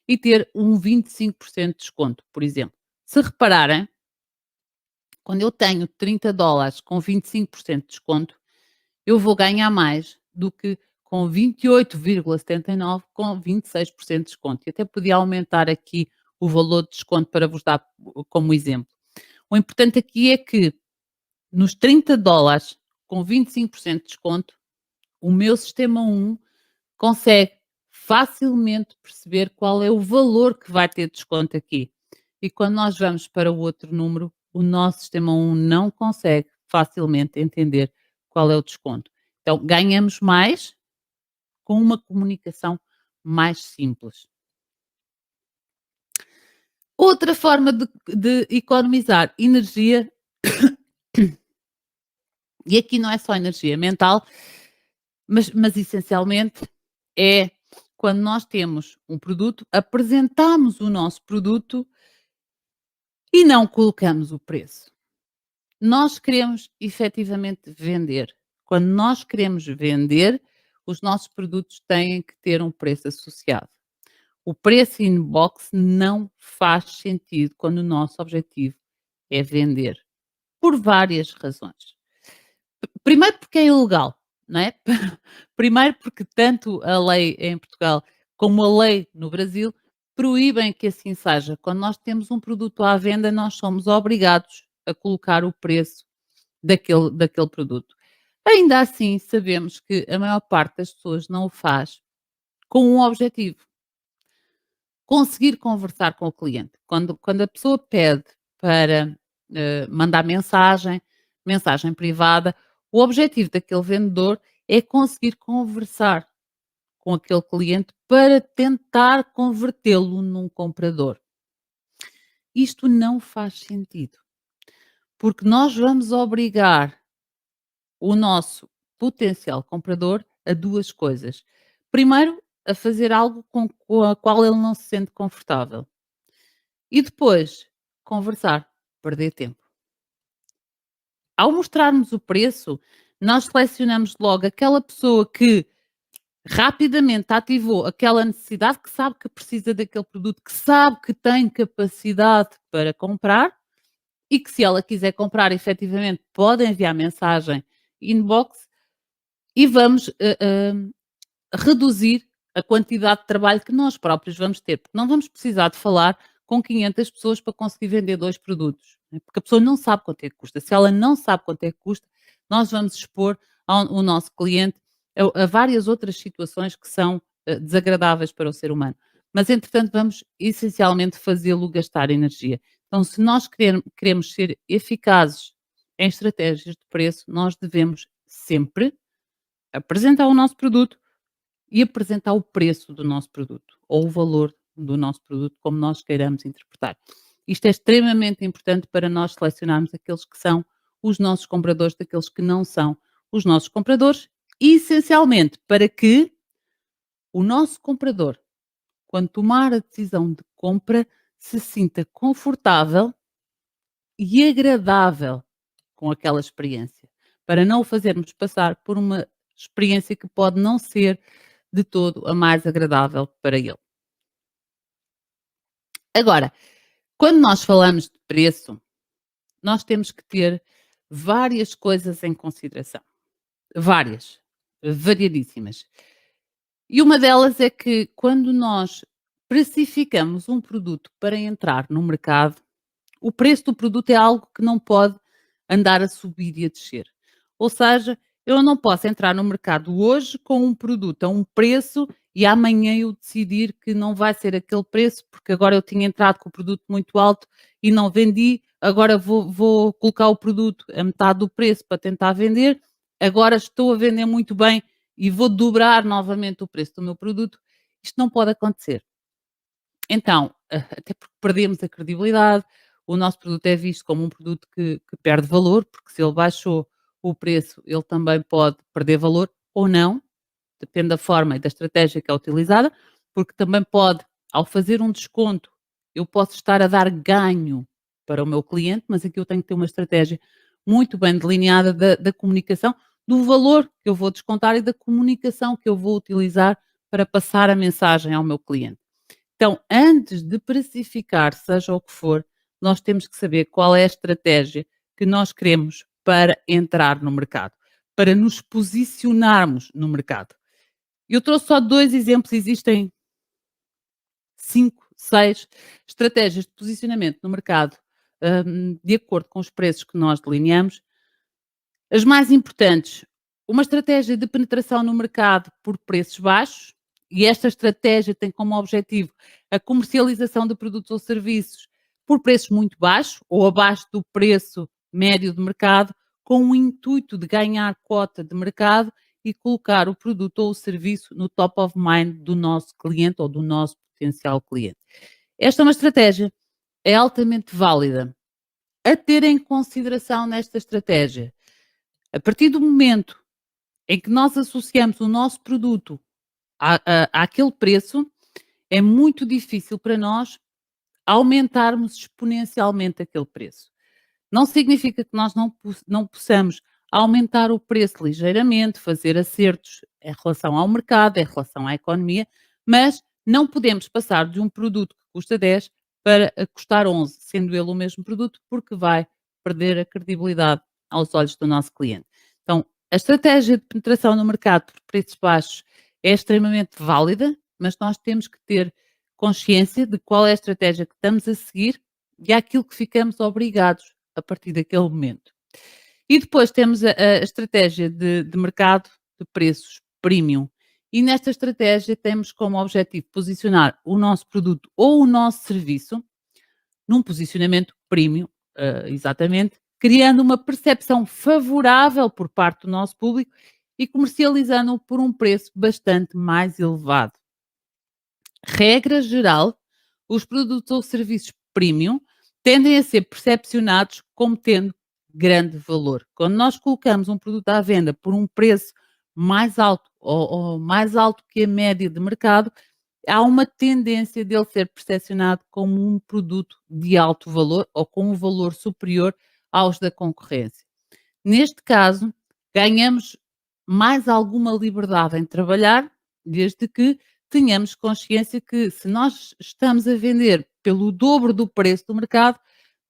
e ter um 25% de desconto, por exemplo. Se repararem, quando eu tenho $30 com 25% de desconto, eu vou ganhar mais do que com 28,79 com 26% de desconto. E até podia aumentar aqui o valor de desconto para vos dar como exemplo. O importante aqui é que nos $30, com 25% de desconto, o meu sistema 1 consegue facilmente perceber qual é o valor que vai ter de desconto aqui. E quando nós vamos para o outro número, o nosso sistema 1 não consegue facilmente entender qual é o desconto. Então, ganhamos mais com uma comunicação mais simples. Outra forma de economizar energia, e aqui não é só energia mental, mas essencialmente é quando nós temos um produto, apresentamos o nosso produto e não colocamos o preço. Nós queremos efetivamente vender. Quando nós queremos vender, os nossos produtos têm que ter um preço associado. O preço in-box não faz sentido quando o nosso objetivo é vender, por várias razões. Primeiro porque é ilegal, não é? Primeiro porque tanto a lei em Portugal como a lei no Brasil proíbem que assim seja. Quando nós temos um produto à venda, nós somos obrigados a colocar o preço daquele produto. Ainda assim, sabemos que a maior parte das pessoas não o faz com um objetivo: conseguir conversar com o cliente. Quando a pessoa pede para mandar mensagem privada, o objetivo daquele vendedor é conseguir conversar com aquele cliente para tentar convertê-lo num comprador. Isto não faz sentido, porque nós vamos obrigar o nosso potencial comprador a duas coisas. Primeiro, a fazer algo com a qual ele não se sente confortável. E depois, conversar, perder tempo. Ao mostrarmos o preço, nós selecionamos logo aquela pessoa que rapidamente ativou aquela necessidade, que sabe que precisa daquele produto, que sabe que tem capacidade para comprar e que, se ela quiser comprar, efetivamente pode enviar mensagem inbox e vamos reduzir a quantidade de trabalho que nós próprios vamos ter, porque não vamos precisar de falar com 500 pessoas para conseguir vender 2 produtos, né, porque a pessoa não sabe quanto é que custa. Se ela não sabe quanto é que custa, nós vamos expor o nosso cliente a várias outras situações que são desagradáveis para o ser humano. Mas, entretanto, vamos essencialmente fazê-lo gastar energia. Então, se nós queremos ser eficazes em estratégias de preço, nós devemos sempre apresentar o nosso produto e apresentar o preço do nosso produto ou o valor do nosso produto, como nós queiramos interpretar. Isto é extremamente importante para nós selecionarmos aqueles que são os nossos compradores daqueles que não são os nossos compradores, essencialmente para que o nosso comprador, quando tomar a decisão de compra, se sinta confortável e agradável com aquela experiência, para não o fazermos passar por uma experiência que pode não ser de todo a mais agradável para ele. Agora, quando nós falamos de preço, nós temos que ter várias coisas em consideração. Várias, variadíssimas. E uma delas é que quando nós precificamos um produto para entrar no mercado, o preço do produto é algo que não pode andar a subir e a descer. Ou seja, eu não posso entrar no mercado hoje com um produto a um preço e amanhã eu decidir que não vai ser aquele preço, porque agora eu tinha entrado com o produto muito alto e não vendi, agora vou colocar o produto a metade do preço para tentar vender, agora estou a vender muito bem e vou dobrar novamente o preço do meu produto. Isto não pode acontecer. Então, até porque perdemos a credibilidade, o nosso produto é visto como um produto que perde valor, porque se ele baixou o preço, ele também pode perder valor ou não, depende da forma e da estratégia que é utilizada, porque também pode, ao fazer um desconto, eu posso estar a dar ganho para o meu cliente, mas aqui eu tenho que ter uma estratégia muito bem delineada da comunicação, do valor que eu vou descontar e da comunicação que eu vou utilizar para passar a mensagem ao meu cliente. Então, antes de precificar, seja o que for, nós temos que saber qual é a estratégia que nós queremos para entrar no mercado, para nos posicionarmos no mercado. Eu trouxe só 2 exemplos, existem 5, 6 estratégias de posicionamento no mercado de acordo com os preços que nós delineamos. As mais importantes, uma estratégia de penetração no mercado por preços baixos, e esta estratégia tem como objetivo a comercialização de produtos ou serviços por preços muito baixos ou abaixo do preço médio de mercado, com o intuito de ganhar cota de mercado e colocar o produto ou o serviço no top of mind do nosso cliente ou do nosso potencial cliente. Esta é uma estratégia, é altamente válida. A ter em consideração nesta estratégia, a partir do momento em que nós associamos o nosso produto àquele preço, é muito difícil para nós aumentarmos exponencialmente aquele preço. Não significa que nós não possamos aumentar o preço ligeiramente, fazer acertos em relação ao mercado, em relação à economia, mas não podemos passar de um produto que custa 10 para a custar 11, sendo ele o mesmo produto, porque vai perder a credibilidade aos olhos do nosso cliente. Então, a estratégia de penetração no mercado por preços baixos é extremamente válida, mas nós temos que ter consciência de qual é a estratégia que estamos a seguir e àquilo que ficamos obrigados a partir daquele momento. E depois temos a estratégia de mercado de preços premium. E nesta estratégia temos como objetivo posicionar o nosso produto ou o nosso serviço num posicionamento premium, exatamente, criando uma percepção favorável por parte do nosso público e comercializando-o por um preço bastante mais elevado. Regra geral, os produtos ou serviços premium tendem a ser percepcionados como tendo grande valor. Quando nós colocamos um produto à venda por um preço mais alto ou mais alto que a média de mercado, há uma tendência dele ser percepcionado como um produto de alto valor ou com um valor superior aos da concorrência. Neste caso, ganhamos mais alguma liberdade em trabalhar, desde que tenhamos consciência que se nós estamos a vender pelo dobro do preço do mercado,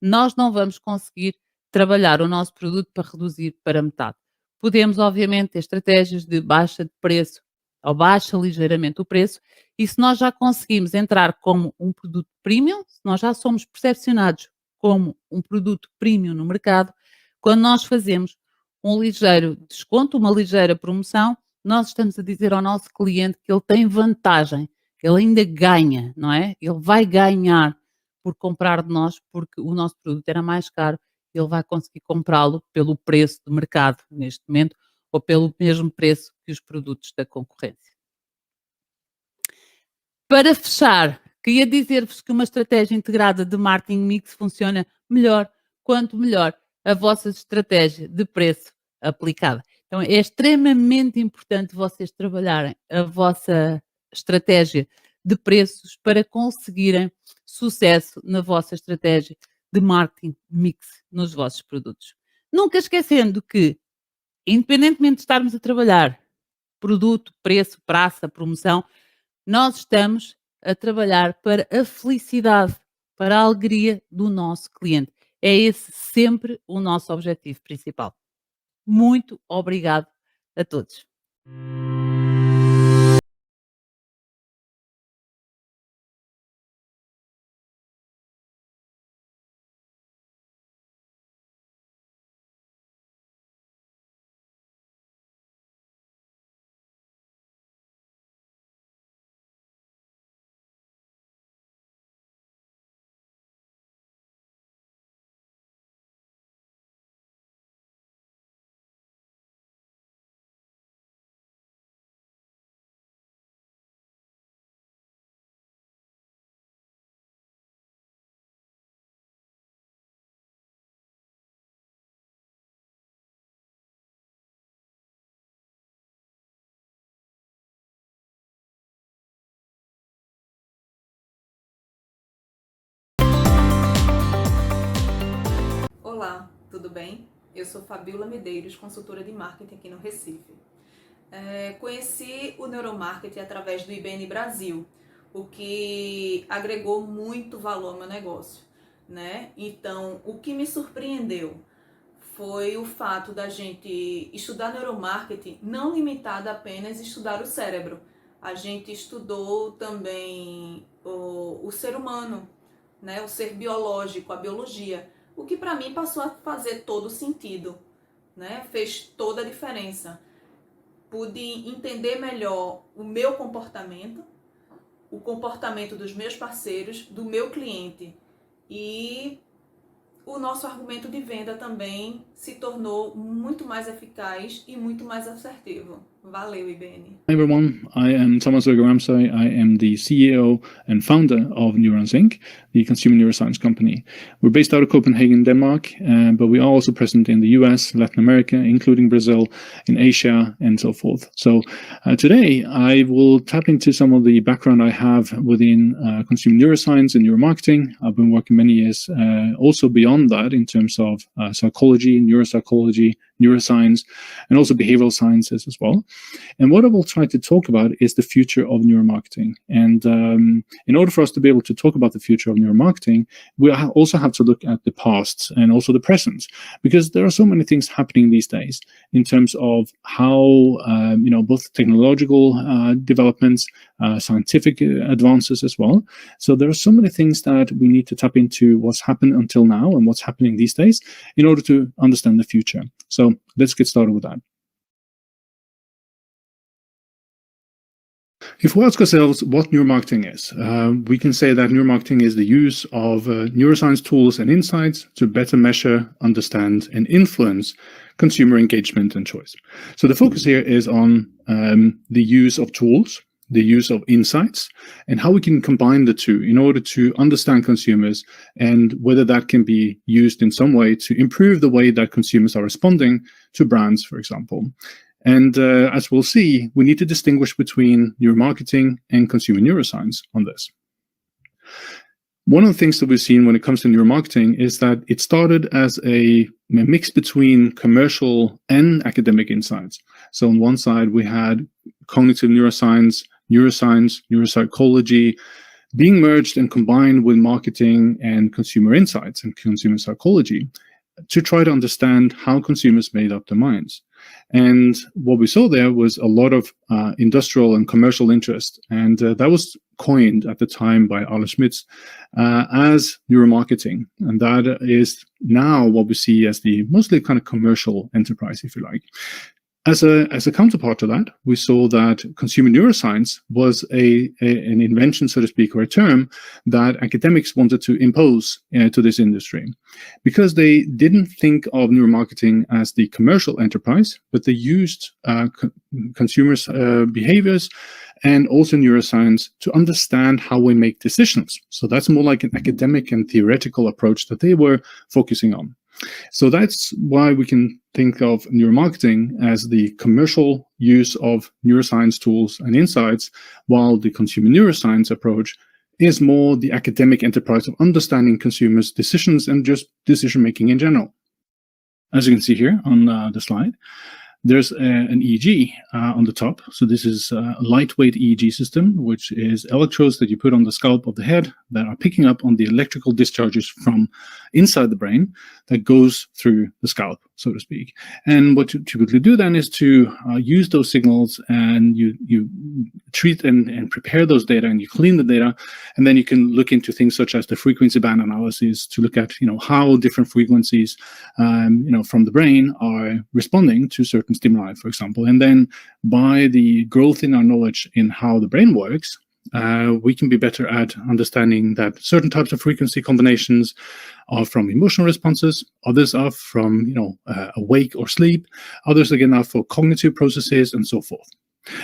nós não vamos conseguir trabalhar o nosso produto para reduzir para metade. Podemos, obviamente, ter estratégias de baixa de preço ou baixa ligeiramente o preço, e se nós já conseguimos entrar como um produto premium, se nós já somos percepcionados como um produto premium no mercado, quando nós fazemos um ligeiro desconto, uma ligeira promoção, nós estamos a dizer ao nosso cliente que ele tem vantagem, ele ainda ganha, não é? Ele vai ganhar por comprar de nós, porque o nosso produto era mais caro, ele vai conseguir comprá-lo pelo preço de mercado neste momento ou pelo mesmo preço que os produtos da concorrência. Para fechar, queria dizer-vos que uma estratégia integrada de marketing mix funciona melhor quanto melhor a vossa estratégia de preço aplicada. Então é extremamente importante vocês trabalharem a vossa estratégia de preços para conseguirem sucesso na vossa estratégia de marketing mix nos vossos produtos. Nunca esquecendo que, independentemente de estarmos a trabalhar produto, preço, praça, promoção, nós estamos a trabalhar para a felicidade, para a alegria do nosso cliente. É esse sempre o nosso objetivo principal. Muito obrigado a todos. Olá, tudo bem? Eu sou Fabiola Medeiros, consultora de marketing aqui no Recife. Conheci o Neuromarketing através do IBN Brasil, o que agregou muito valor ao meu negócio, né? Então, o que me surpreendeu foi o fato da gente estudar neuromarketing não limitado a apenas estudar o cérebro. A gente estudou também o ser humano, né? O ser biológico, a biologia, o que para mim passou a fazer todo sentido, né? Fez toda a diferença. Pude entender melhor o meu comportamento, o comportamento dos meus parceiros, do meu cliente, e o nosso argumento de venda também se tornou muito mais eficaz e muito mais assertivo. Valeu, IBN. Hi everyone, I am Thomas Ramsay. I am the CEO and founder of Neurons Inc., the consumer neuroscience company. We're based out of Copenhagen, Denmark, but we are also present in the US, Latin America, including Brazil, in Asia, and so forth. So today I will tap into some of the background I have within consumer neuroscience and neuromarketing. I've been working many years also beyond that in terms of psychology, neuropsychology, neuroscience, and also behavioral sciences as well. And what I will try to talk about is the future of neuromarketing. And in order for us to be able to talk about the future of neuromarketing, we also have to look at the past and also the present, because there are so many things happening these days in terms of how both technological developments, scientific advances as well. So there are so many things that we need to tap into what's happened until now and what's happening these days in order to understand the future. So let's get started with that. If we ask ourselves what neuromarketing is, we can say that neuromarketing is the use of neuroscience tools and insights to better measure, understand, and influence consumer engagement and choice. So the focus here is on the use of tools, the use of insights, and how we can combine the two in order to understand consumers and whether that can be used in some way to improve the way that consumers are responding to brands, for example. And as we'll see, we need to distinguish between neuromarketing and consumer neuroscience on this. One of the things that we've seen when it comes to neuromarketing is that it started as a mix between commercial and academic insights. So on one side, we had cognitive neuroscience, neuropsychology, being merged and combined with marketing and consumer insights and consumer psychology to try to understand how consumers made up their minds. And what we saw there was a lot of industrial and commercial interest. And that was coined at the time by Arla Schmitz as neuromarketing. And that is now what we see as the mostly kind of commercial enterprise, if you like. As a counterpart to that, we saw that consumer neuroscience was an invention, so to speak, or a term that academics wanted to impose to this industry, because they didn't think of neuromarketing as the commercial enterprise, but they used consumers' behaviors and also neuroscience to understand how we make decisions. So that's more like an academic and theoretical approach that they were focusing on. So that's why we can think of neuromarketing as the commercial use of neuroscience tools and insights, while the consumer neuroscience approach is more the academic enterprise of understanding consumers' decisions and just decision-making in general. As you can see here on the slide, there's an EEG on the top. So this is a lightweight EEG system, which is electrodes that you put on the scalp of the head that are picking up on the electrical discharges from inside the brain that goes through the scalp, so to speak. And what you typically do then is to use those signals, and you treat and prepare those data, and you clean the data, and then you can look into things such as the frequency band analysis to look at how different frequencies from the brain are responding to certain stimuli, for example. And then by the growth in our knowledge in how the brain works, we can be better at understanding that certain types of frequency combinations are from emotional responses, others are from awake or sleep, others again are for cognitive processes, and so forth.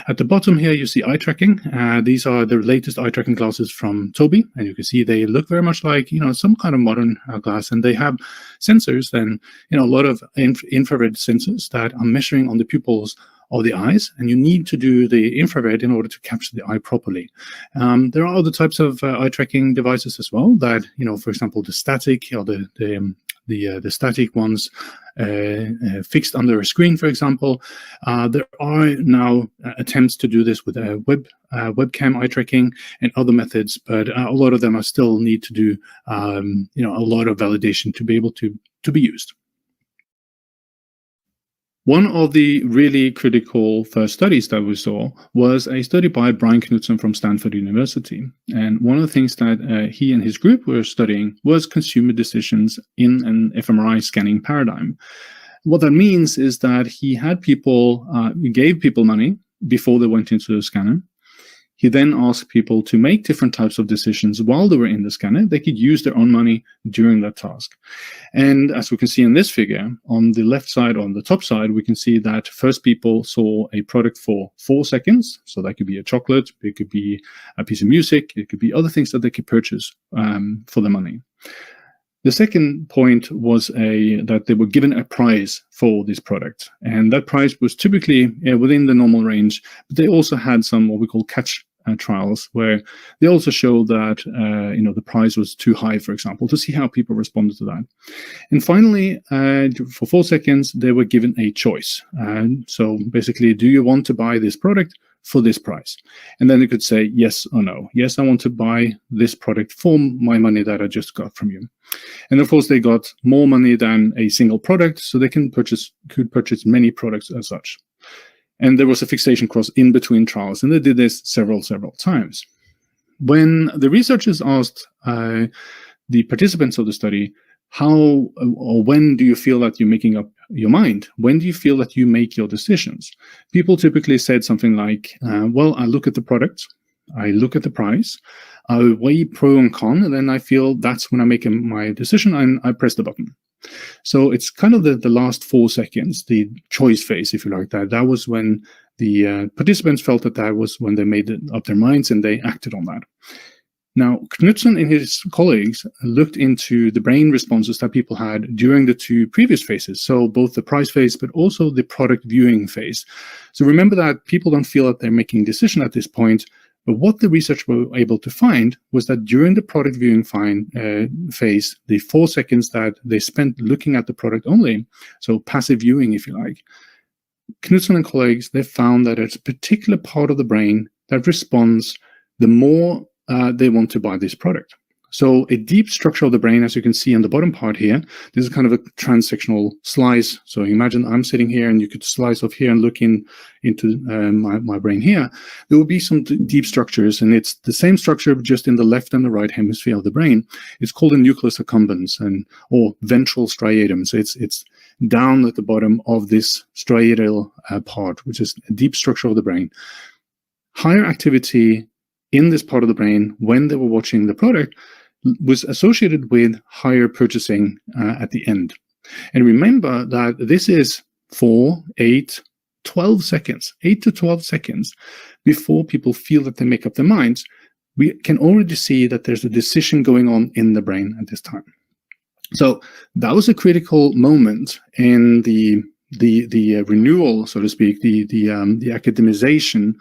At the bottom here, you see eye tracking. These are the latest eye tracking glasses from Tobii, and you can see they look very much like some kind of modern glass, and they have sensors and a lot of infrared sensors that are measuring on the pupils of the eyes, and you need to do the infrared in order to capture the eye properly. There are other types of eye tracking devices as well that, for example, the static or the static ones fixed under a screen, for example. There are now attempts to do this with webcam eye tracking and other methods, but a lot of them are still need to do a lot of validation to be able to be used. One of the really critical first studies that we saw was a study by Brian Knudsen from Stanford University. And one of the things that he and his group were studying was consumer decisions in an fMRI scanning paradigm. What that means is that he had people, he gave people money before they went into the scanner. He then asked people to make different types of decisions while they were in the scanner. They could use their own money during that task. And as we can see in this figure, on the left side, on the top side, we can see that first people saw a product for 4 seconds. So that could be a chocolate, it could be a piece of music, it could be other things that they could purchase for the money. The second point was that they were given a prize for this product. And that prize was typically within the normal range, but they also had some what we call catch trials, where they also showed that the prize was too high, for example, to see how people responded to that. And finally, for 4 seconds, they were given a choice. So basically, do you want to buy this product for this price? And then they could say yes or no. Yes, I want to buy this product for my money that I just got from you. And of course, they got more money than a single product, so they could purchase many products as such. And there was a fixation cross in between trials, and they did this several times. When the researchers asked the participants of the study, how or when do you feel that you're making up your mind? When do you feel that you make your decisions? People typically said something like, well, I look at the product, I look at the price, I weigh pro and con, and then I feel that's when I make my decision and I press the button. So it's kind of the last 4 seconds, the choice phase, if you like that. That was when the participants felt that was when they made up their minds and they acted on that. Now, Knudsen and his colleagues looked into the brain responses that people had during the 2 previous phases, so both the price phase, but also the product viewing phase. So remember that people don't feel that they're making a decision at this point, but what the research were able to find was that during the product viewing phase, the 4 seconds that they spent looking at the product only, so passive viewing, if you like, Knudsen and colleagues, they found that it's a particular part of the brain that responds the more they want to buy this product. So a deep structure of the brain, as you can see on the bottom part here, this is kind of a transsectional slice. So imagine I'm sitting here and you could slice off here and look into my brain here. There will be some deep structures, and it's the same structure just in the left and the right hemisphere of the brain. It's called a nucleus accumbens or ventral striatum. So it's down at the bottom of this striatal part, which is a deep structure of the brain. Higher activity in this part of the brain when they were watching the product was associated with higher purchasing at the end. And remember that this is 4, 8, 12 seconds, 8 to 12 seconds before people feel that they make up their minds. We can already see that there's a decision going on in the brain at this time. So that was a critical moment in the renewal, so to speak, the academization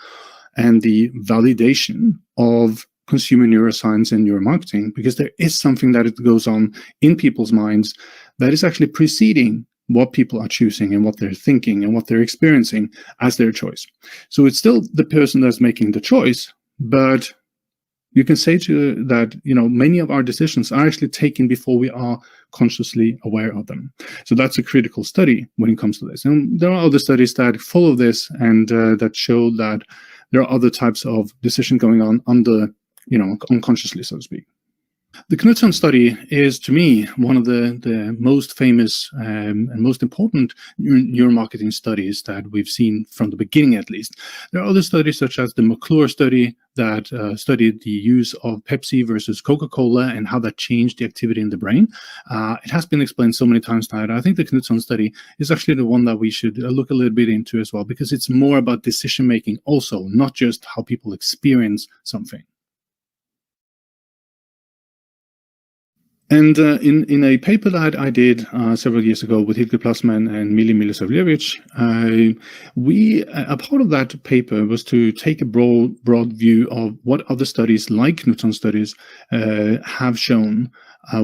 and the validation of consumer neuroscience and neuromarketing, because there is something that it goes on in people's minds that is actually preceding what people are choosing and what they're thinking and what they're experiencing as their choice. So it's still the person that's making the choice, but you can say that many of our decisions are actually taken before we are consciously aware of them. So that's a critical study when it comes to this. And there are other studies that follow this and that show that there are other types of decision going on unconsciously, so to speak. The Knudsen study is, to me, one of the most famous and most important neuromarketing studies that we've seen from the beginning, at least. There are other studies, such as the McClure study, that studied the use of Pepsi versus Coca-Cola and how that changed the activity in the brain. It has been explained so many times now. I think the Knudsen study is actually the one that we should look a little bit into as well, because it's more about decision-making also, not just how people experience something. And in a paper that I did several years ago with Hilke Plasman and Mili Milosavljevic, a part of that paper was to take a broad view of what other studies like Knudsen studies have shown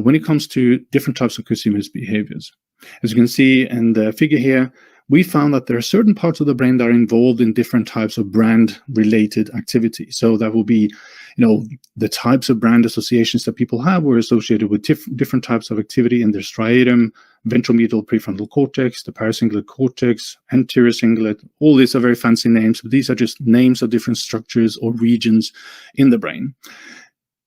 when it comes to different types of consumers' behaviors. As you can see in the figure here, we found that there are certain parts of the brain that are involved in different types of brand-related activity. So that will be, the types of brand associations that people have were associated with different types of activity in their striatum, ventral medial prefrontal cortex, the paracingulate cortex, anterior cingulate. All these are very fancy names, but these are just names of different structures or regions in the brain.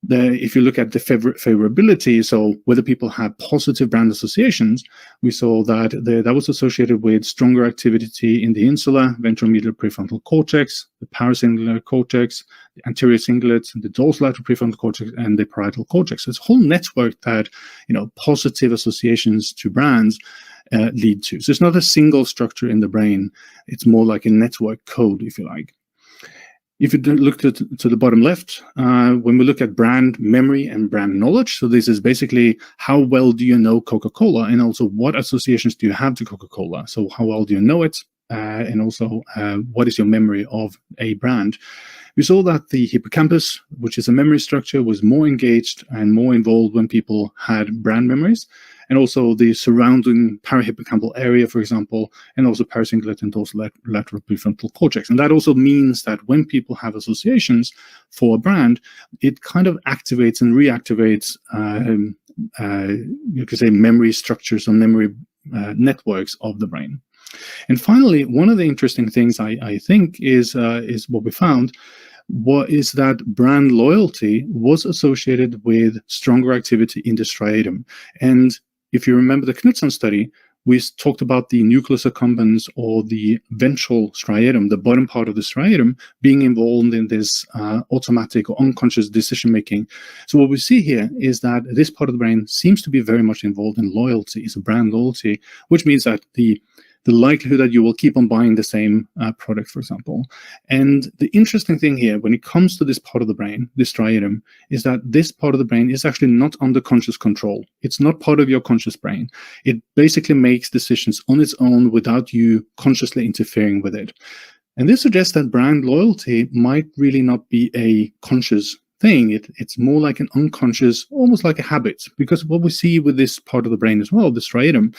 If you look at the favorability, so whether people have positive brand associations, we saw that that was associated with stronger activity in the insula, ventral medial prefrontal cortex, the paracingulate cortex, the anterior cingulate, the dorsolateral prefrontal cortex, and the parietal cortex. So it's a whole network that, positive associations to brands lead to. So it's not a single structure in the brain. It's more like a network code, if you like. If you look to the bottom left, when we look at brand memory and brand knowledge, so this is basically how well do you know Coca-Cola, and also what associations do you have to Coca-Cola? So how well do you know it, and also what is your memory of a brand? We saw that the hippocampus, which is a memory structure, was more engaged and more involved when people had brand memories, and also the surrounding parahippocampal area, for example, and also paracingulate and dorsolateral prefrontal cortex. And that also means that when people have associations for a brand, it kind of activates and reactivates, you could say, memory structures or memory networks of the brain. And finally, one of the interesting things I think is what we found is that brand loyalty was associated with stronger activity in the striatum. And if you remember the Knudsen study, we talked about the nucleus accumbens, or the ventral striatum, the bottom part of the striatum, being involved in this automatic or unconscious decision making. So what we see here is that this part of the brain seems to be very much involved in loyalty. It's a brand loyalty, which means that the likelihood that you will keep on buying the same product, for example. And the interesting thing here, when it comes to this part of the brain, this striatum, is that this part of the brain is actually not under conscious control. It's not part of your conscious brain. It basically makes decisions on its own without you consciously interfering with it. And this suggests that brand loyalty might really not be a conscious thing. It's more like an unconscious, almost like a habit, because what we see with this part of the brain as well, the striatum,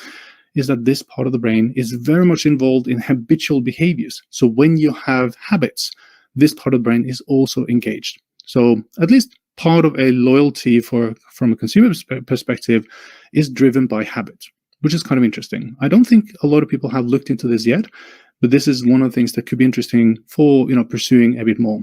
is that this part of the brain is very much involved in habitual behaviors. So when you have habits, this part of the brain is also engaged. So at least part of a loyalty from a consumer perspective is driven by habit, which is kind of interesting. I don't think a lot of people have looked into this yet, but this is one of the things that could be interesting for pursuing a bit more.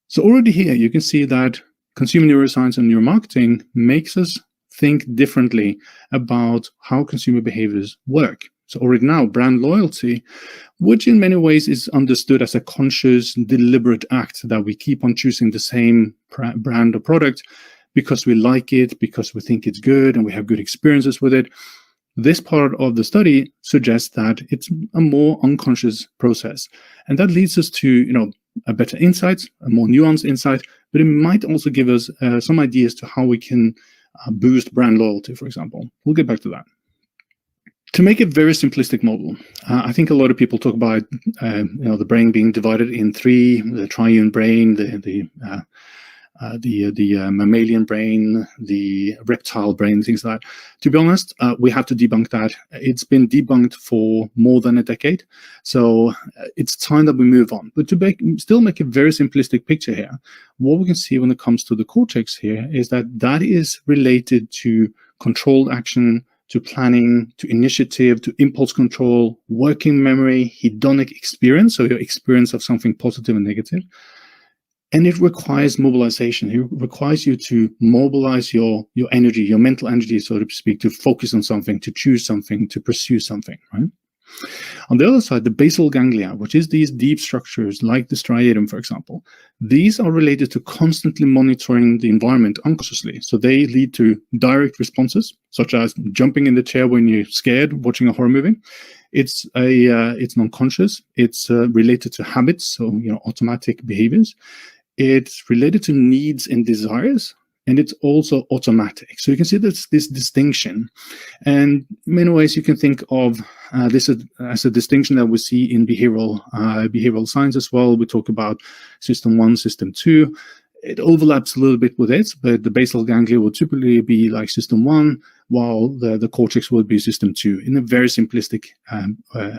So already here you can see that consumer neuroscience and neuromarketing makes us think differently about how consumer behaviors work. So already now, brand loyalty, which in many ways is understood as a conscious, deliberate act that we keep on choosing the same brand or product because we like it, because we think it's good and we have good experiences with it. This part of the study suggests that it's a more unconscious process. And that leads us to, a better insight, a more nuanced insight, but it might also give us some ideas to how we can boost brand loyalty, for example. We'll get back to that. To make a very simplistic model, I think a lot of people talk about the brain being divided in three: the triune brain, the mammalian brain, the reptile brain, things like that. To be honest, we have to debunk that. It's been debunked for more than a decade, so it's time that we move on. But to still make a very simplistic picture here, what we can see when it comes to the cortex here is that is related to controlled action, to planning, to initiative, to impulse control, working memory, hedonic experience, so your experience of something positive and negative. And it requires mobilization. It requires you to mobilize your energy, your mental energy, so to speak, to focus on something, to choose something, to pursue something, right? On the other side, the basal ganglia, which is these deep structures like the striatum, for example, these are related to constantly monitoring the environment unconsciously. So they lead to direct responses, such as jumping in the chair when you're scared, watching a horror movie. It's non-conscious. It's related to habits, so automatic behaviors. It's related to needs and desires, and it's also automatic. So you can see this distinction. And in many ways, you can think of this as a distinction that we see in behavioral science as well. We talk about system 1, system 2. it overlaps a little bit with it, but the basal ganglia would typically be like system 1, while the cortex would be system 2 in a very simplistic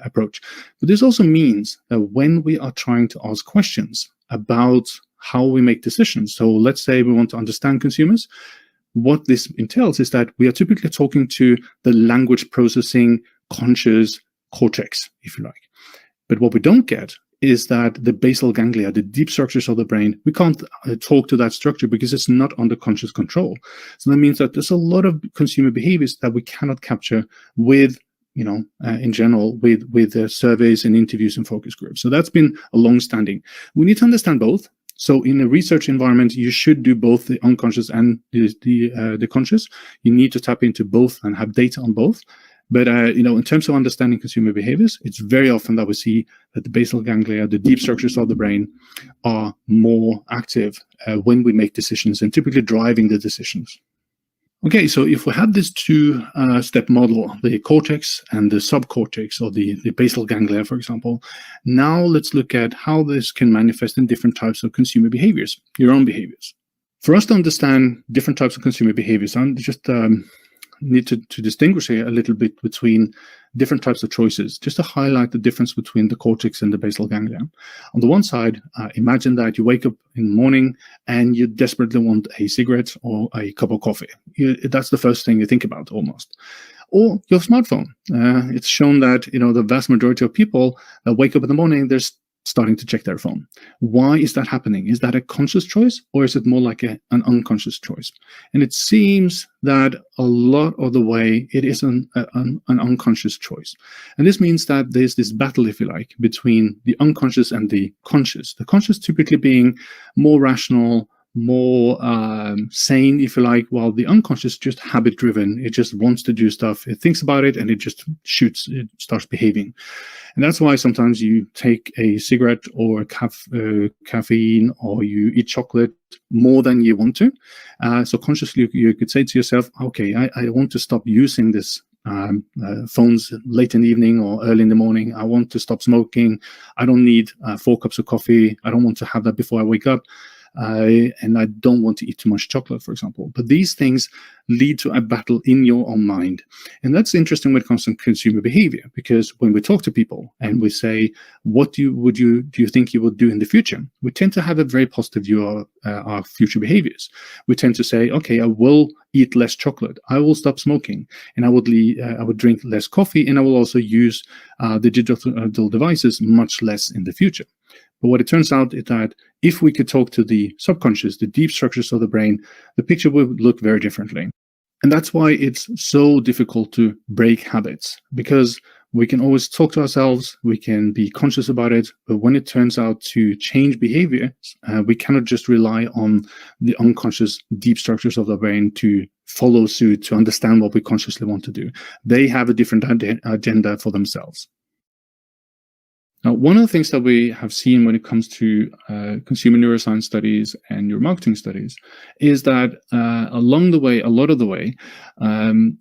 approach. But this also means that when we are trying to ask questions about how we make decisions, so let's say we want to understand consumers, what this entails is that we are typically talking to the language processing conscious cortex, if you like. But what we don't get is that the basal ganglia, the deep structures of the brain, we can't talk to that structure because it's not under conscious control. So that means that there's a lot of consumer behaviors that we cannot capture with, in general, with surveys and interviews and focus groups. So that's been a long-standing. We need to understand both. So in a research environment, you should do both the unconscious and the conscious. You need to tap into both and have data on both. But in terms of understanding consumer behaviors, it's very often that we see that the basal ganglia, the deep structures of the brain, are more active when we make decisions and typically driving the decisions. Okay, so if we have this two-step model, the cortex and the subcortex, or the basal ganglia, for example, now let's look at how this can manifest in different types of consumer behaviors, your own behaviors. For us to understand different types of consumer behaviors, I just need to distinguish here a little bit between different types of choices, just to highlight the difference between the cortex and the basal ganglia. On the one side, imagine that you wake up in the morning and you desperately want a cigarette or a cup of coffee. That's the first thing you think about, almost. Or your smartphone. It's shown that the vast majority of people that wake up in the morning, they're starting to check their phone. Why is that happening? Is that a conscious choice, or is it more like an unconscious choice? And it seems that a lot of the way it is an unconscious choice. And this means that there's this battle, if you like, between the unconscious and the conscious. The conscious typically being more rational, more sane, if you like, while the unconscious is just habit-driven. It just wants to do stuff. It thinks about it and it just shoots. It starts behaving. And that's why sometimes you take a cigarette or caffeine, or you eat chocolate more than you want to. So consciously, you could say to yourself, okay, I want to stop using this phones late in the evening or early in the morning. I want to stop smoking. I don't need 4 cups of coffee. I don't want to have that before I wake up. And I don't want to eat too much chocolate, for example. But these things lead to a battle in your own mind. And that's interesting when it comes to consumer behavior, because when we talk to people and we say, what do you think you will do in the future? We tend to have a very positive view of our future behaviors. We tend to say, okay, I will eat less chocolate. I will stop smoking, and I would drink less coffee, and I will also use the digital devices much less in the future. But what it turns out is that if we could talk to the subconscious, the deep structures of the brain, the picture would look very differently. And that's why it's so difficult to break habits, because we can always talk to ourselves, we can be conscious about it, but when it turns out to change behavior, we cannot just rely on the unconscious deep structures of the brain to follow suit, to understand what we consciously want to do. They have a different agenda for themselves. Now, one of the things that we have seen when it comes to consumer neuroscience studies and neuromarketing studies is that along the way, a lot of the way,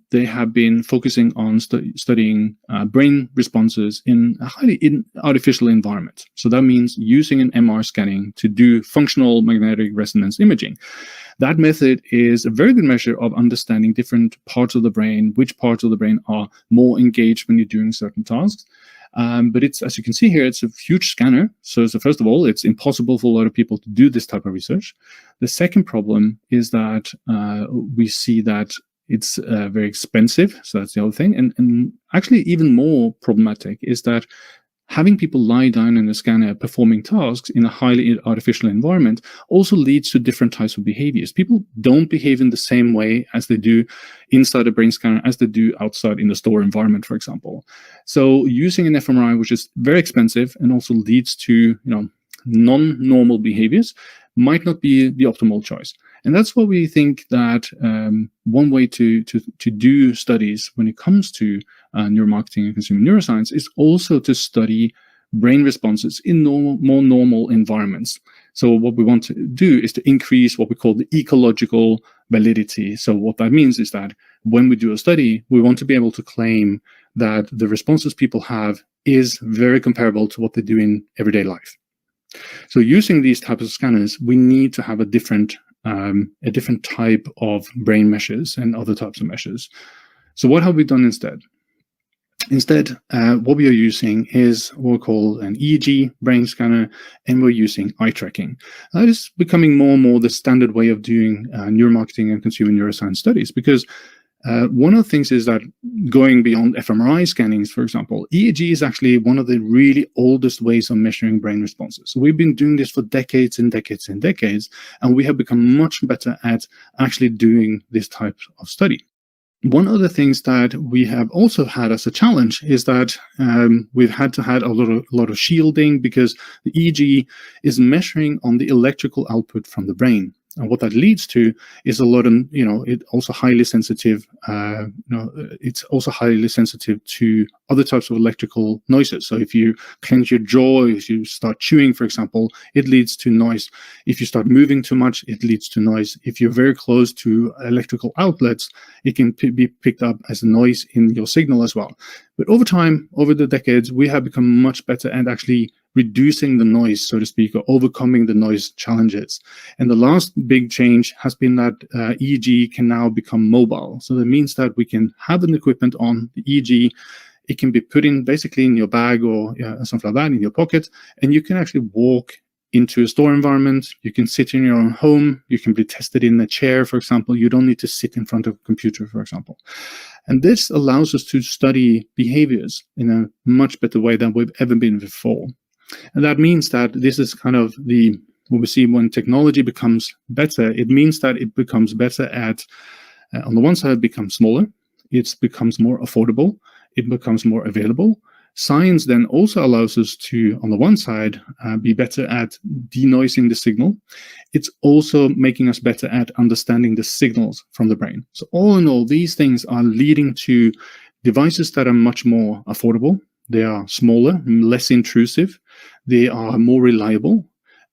they have been focusing on studying brain responses in a highly artificial environment. So that means using an MR scanning to do functional magnetic resonance imaging. That method is a very good measure of understanding different parts of the brain, which parts of the brain are more engaged when you're doing certain tasks. But it's, as you can see here, it's a huge scanner. So first of all, it's impossible for a lot of people to do this type of research. The second problem is that we see that it's very expensive. So that's the other thing. And actually even more problematic is that having people lie down in the scanner performing tasks in a highly artificial environment also leads to different types of behaviors. People don't behave in the same way as they do inside a brain scanner as they do outside in the store environment, for example. So using an fMRI, which is very expensive and also leads to non-normal behaviors, might not be the optimal choice. And that's why we think that one way to do studies when it comes to neuromarketing and consumer neuroscience is also to study brain responses in more normal environments. So what we want to do is to increase what we call the ecological validity. So what that means is that when we do a study, we want to be able to claim that the responses people have is very comparable to what they do in everyday life. So using these types of scanners, we need to have a different type of brain measures and other types of measures. So what have we done instead? Instead, what we are using is what we call an EEG brain scanner, and we're using eye tracking. That is becoming more and more the standard way of doing neuromarketing and consumer neuroscience studies, because one of the things is that going beyond fMRI scannings, for example, EEG is actually one of the really oldest ways of measuring brain responses. So we've been doing this for decades and decades and decades, and we have become much better at actually doing this type of study. One of the things that we have also had as a challenge is that we've had to have a lot of shielding, because the EEG is measuring on the electrical output from the brain. And what that leads to is a lot of, it also highly sensitive, it's also highly sensitive to other types of electrical noises. So if you clench your jaw, if you start chewing, for example, it leads to noise. If you start moving too much, it leads to noise. If you're very close to electrical outlets, it can be picked up as a noise in your signal as well. But over time, over the decades, we have become much better at actually reducing the noise, so to speak, or overcoming the noise challenges. And the last big change has been that EEG can now become mobile. So that means that we can have an equipment on the EEG. It can be put in basically in your bag or something like that, in your pocket, and you can actually walk into a store environment. You can sit in your own home. You can be tested in a chair, for example. You don't need to sit in front of a computer, for example. And this allows us to study behaviors in a much better way than we've ever been before. And that means that this is kind of what we see when technology becomes better. It means that it becomes better at, on the one side, it becomes smaller, it becomes more affordable, it becomes more available. Science then also allows us to, on the one side, be better at denoising the signal. It's also making us better at understanding the signals from the brain. So all in all, these things are leading to devices that are much more affordable. They are smaller, less intrusive, they are more reliable,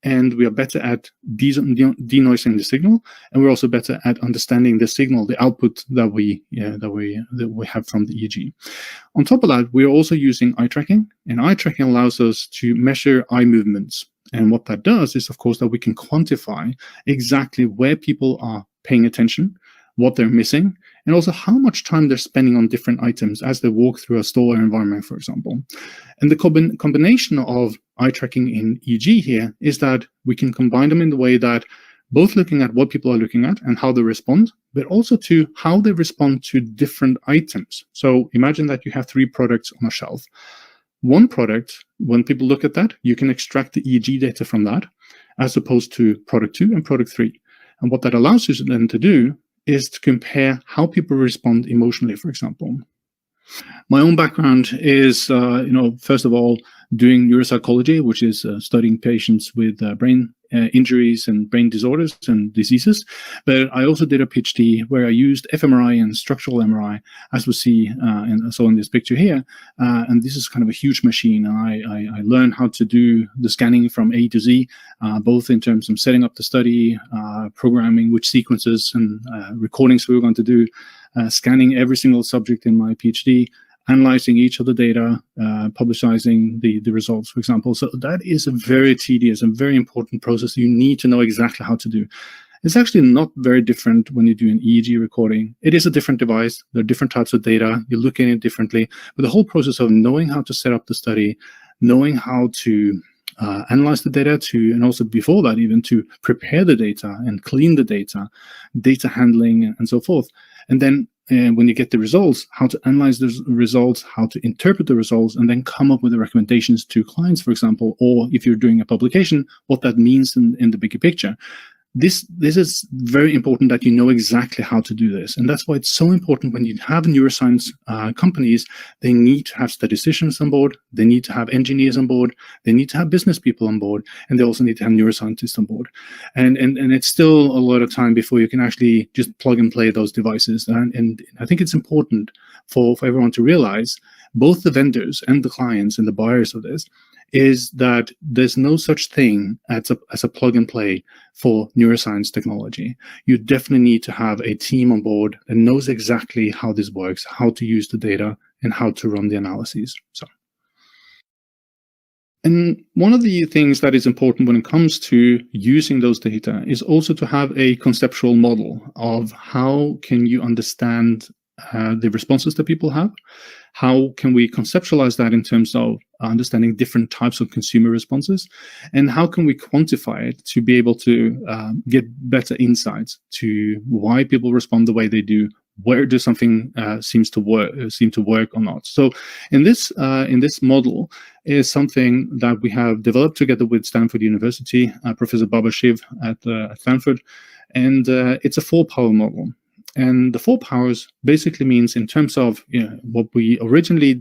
and we are better at denoising the signal, and we're also better at understanding the signal, the output that we have from the EEG. On top of that, we're also using eye tracking, and eye tracking allows us to measure eye movements. And what that does is, of course, that we can quantify exactly where people are paying attention, what they're missing, and also how much time they're spending on different items as they walk through a store environment, for example. And the combination of eye tracking in EEG here is that we can combine them in the way that both looking at what people are looking at and how they respond, but also to how they respond to different items. So imagine that you have 3 products on a shelf. One product, when people look at that, you can extract the EEG data from that, as opposed to product 2 and product 3. And what that allows you then to do is to compare how people respond emotionally, for example. My own background is, first of all, doing neuropsychology, which is studying patients with brain injuries and brain disorders and diseases. But I also did a PhD where I used fMRI and structural MRI, as we see and so in this picture here. And this is kind of a huge machine. I learned how to do the scanning from A to Z, both in terms of setting up the study, programming which sequences and recordings we were going to do, scanning every single subject in my PhD, analyzing each of the data, publicizing the results, for example. So that is a very tedious and very important process you need to know exactly how to do. It's actually not very different when you do an EEG recording. It is a different device. There are different types of data. You look at it differently. But the whole process of knowing how to set up the study, knowing how to analyze the data, and also before that even to prepare the data and clean the data handling and so forth. And then when you get the results, how to analyze the results, how to interpret the results, and then come up with the recommendations to clients, for example, or if you're doing a publication, what that means in the bigger picture. This is very important that you know exactly how to do this. And that's why it's so important when you have neuroscience companies, they need to have statisticians on board, they need to have engineers on board, they need to have business people on board, and they also need to have neuroscientists on board. And it's still a lot of time before you can actually just plug and play those devices. And I think it's important for everyone to realize, both the vendors and the clients and the buyers of this, is that there's no such thing as a plug and play for neuroscience technology. You definitely need to have a team on board that knows exactly how this works, how to use the data, and how to run the analyses. So And one of the things that is important when it comes to using those data is also to have a conceptual model of how can you understand the responses that people have. How can we conceptualize that in terms of understanding different types of consumer responses? And how can we quantify it to be able to get better insights to why people respond the way they do? Where does something seem to work or not? So in this model is something that we have developed together with Stanford University, Professor Baba Shiv at Stanford, and it's a 4-power model. And the 4 powers basically means, in terms of what we originally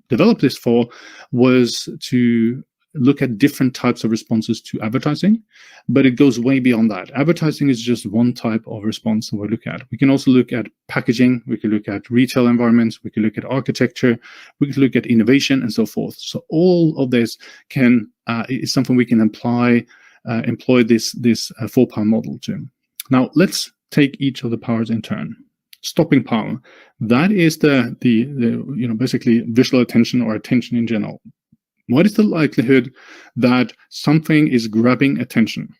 developed this for, was to look at different types of responses to advertising, but it goes way beyond that. Advertising is just one type of response that we look at. We can also look at packaging, we can look at retail environments, we can look at architecture, we can look at innovation, and so forth. So all of this is something we can employ this 4-power model to. Now let's take each of the powers in turn. Stopping power, that is the basically visual attention or attention in general. What is the likelihood that something is grabbing attention,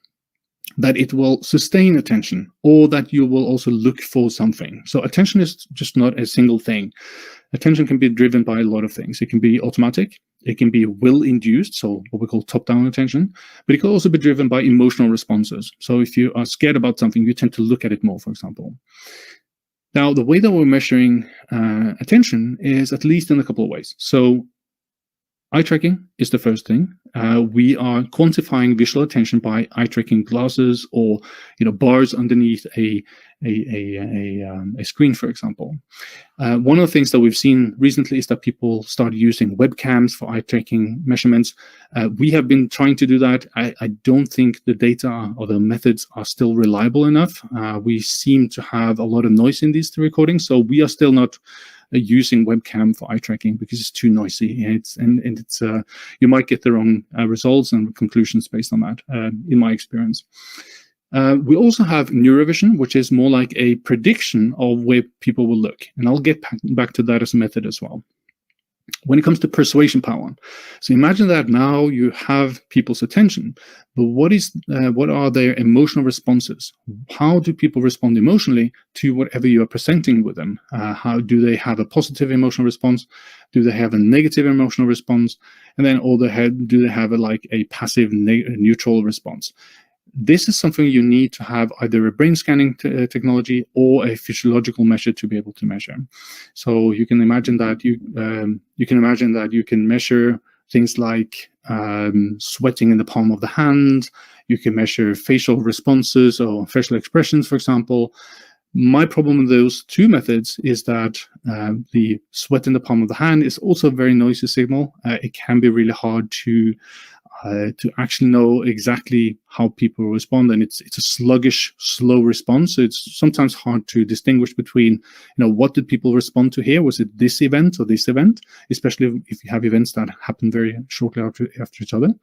that it will sustain attention, or that you will also look for something? So attention is just not a single thing. Attention can be driven by a lot of things. It can be automatic, it can be will-induced, so what we call top-down attention, but it can also be driven by emotional responses. So if you are scared about something, you tend to look at it more, for example. Now, the way that we're measuring attention is at least in a couple of ways. So eye tracking is the first thing. We are quantifying visual attention by eye tracking glasses or bars underneath a screen, for example. One of the things that we've seen recently is that people start using webcams for eye tracking measurements. We have been trying to do that. I don't think the data or the methods are still reliable enough. We seem to have a lot of noise in these recordings, so we are still not using webcam for eye tracking because it's too noisy. It's you might get the wrong results and conclusions based on that, in my experience. We also have neurovision, which is more like a prediction of where people will look, and I'll get back to that as a method as well. When it comes to persuasion power, so imagine that now you have people's attention, but what are their emotional responses? How do people respond emotionally to whatever you are presenting with them? How do they have a positive emotional response? Do they have a negative emotional response? And then do they have a passive neutral response? This is something you need to have either a brain scanning technology or a physiological measure to be able to measure. So you can imagine that you can measure things like sweating in the palm of the hand. You can measure facial responses or facial expressions, for example. My problem with those two methods is that the sweat in the palm of the hand is also a very noisy signal. It can be really hard to actually know exactly how people respond, and it's a sluggish, slow response. So it's sometimes hard to distinguish between, what did people respond to here? Was it this event or this event? Especially if you have events that happen very shortly after each other.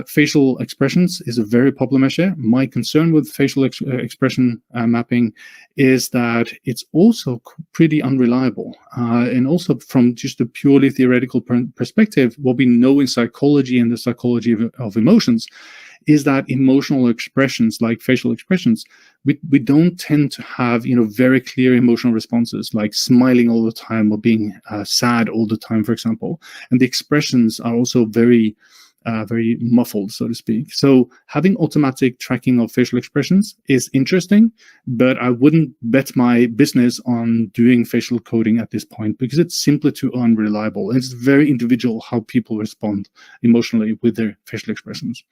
Facial expressions is a very popular measure. My concern with facial expression mapping is that it's also pretty unreliable. And also from just a purely theoretical perspective, what we know in psychology and the psychology of emotions is that emotional expressions like facial expressions, we don't tend to have very clear emotional responses like smiling all the time or being sad all the time, for example. And the expressions are also very muffled, so to speak. So having automatic tracking of facial expressions is interesting, but I wouldn't bet my business on doing facial coding at this point because it's simply too unreliable. And it's very individual how people respond emotionally with their facial expressions.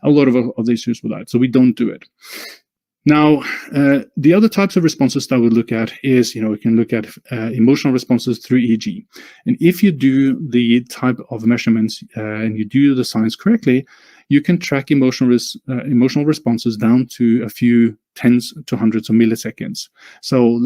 A lot of issues with that, so we don't do it. Now, the other types of responses that we look at is, we can look at emotional responses through EEG. And if you do the type of measurements and you do the science correctly, you can track emotional responses down to a few tens to hundreds of milliseconds. So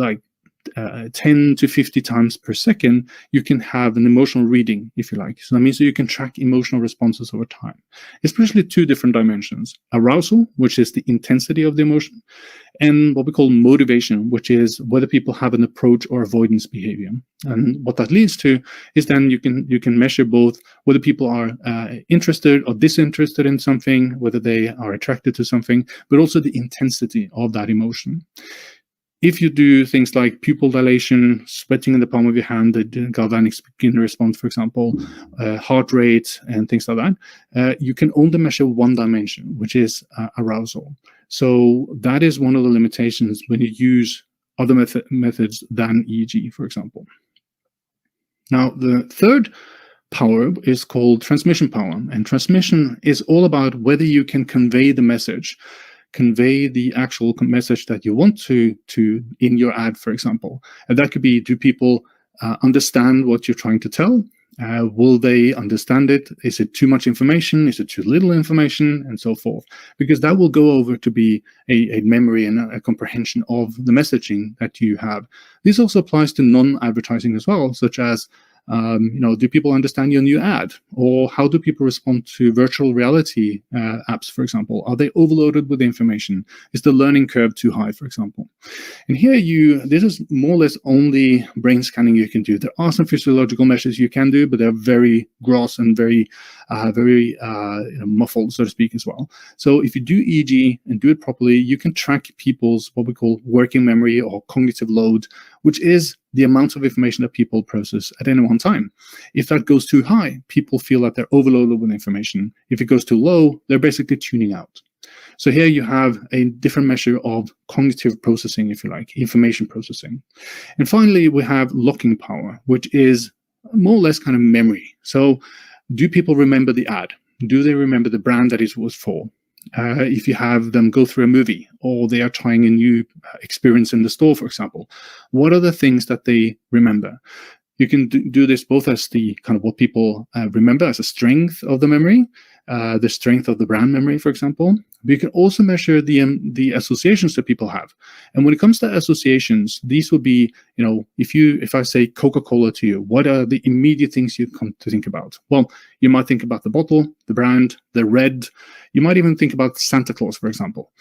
10 to 50 times per second, you can have an emotional reading, if you like. So that means that you can track emotional responses over time, especially two different dimensions: arousal, which is the intensity of the emotion, and what we call motivation, which is whether people have an approach or avoidance behavior. And what that leads to is then you can measure both whether people are interested or disinterested in something, whether they are attracted to something, but also the intensity of that emotion. If you do things like pupil dilation, sweating in the palm of your hand, the galvanic skin response, for example, heart rate, and things like that, you can only measure one dimension, which is arousal. So that is one of the limitations when you use other methods than EEG, for example. Now, the third power is called transmission power. And transmission is all about whether you can convey the message, convey the actual message that you want to in your ad, for example. And that could be, do people understand what you're trying to tell? Will they understand it? Is it too much information? Is it too little information? And so forth. Because that will go over to be a memory and a comprehension of the messaging that you have. This also applies to non-advertising as well, such as do people understand your new ad? Or how do people respond to virtual reality apps, for example? Are they overloaded with information? Is the learning curve too high, for example? And here this is more or less only brain scanning you can do. There are some physiological measures you can do, but they're very gross and very muffled, so to speak, as well. So if you do EEG and do it properly, you can track people's what we call working memory or cognitive load, which is the amount of information that people process at any one time. If that goes too high, people feel that they're overloaded with information. If it goes too low, they're basically tuning out. So here you have a different measure of cognitive processing, if you like, information processing. And finally, we have locking power, which is more or less kind of memory. So do people remember the ad? Do they remember the brand that it was for? If you have them go through a movie, or they are trying a new experience in the store, for example, what are the things that they remember? You can do this both as the kind of what people remember as a strength of the memory, the strength of the brand memory, for example. But you can also measure the associations that people have. And when it comes to associations, these would be, if I say Coca-Cola to you, what are the immediate things you come to think about? Well, you might think about the bottle, the brand, the red. You might even think about Santa Claus, for example.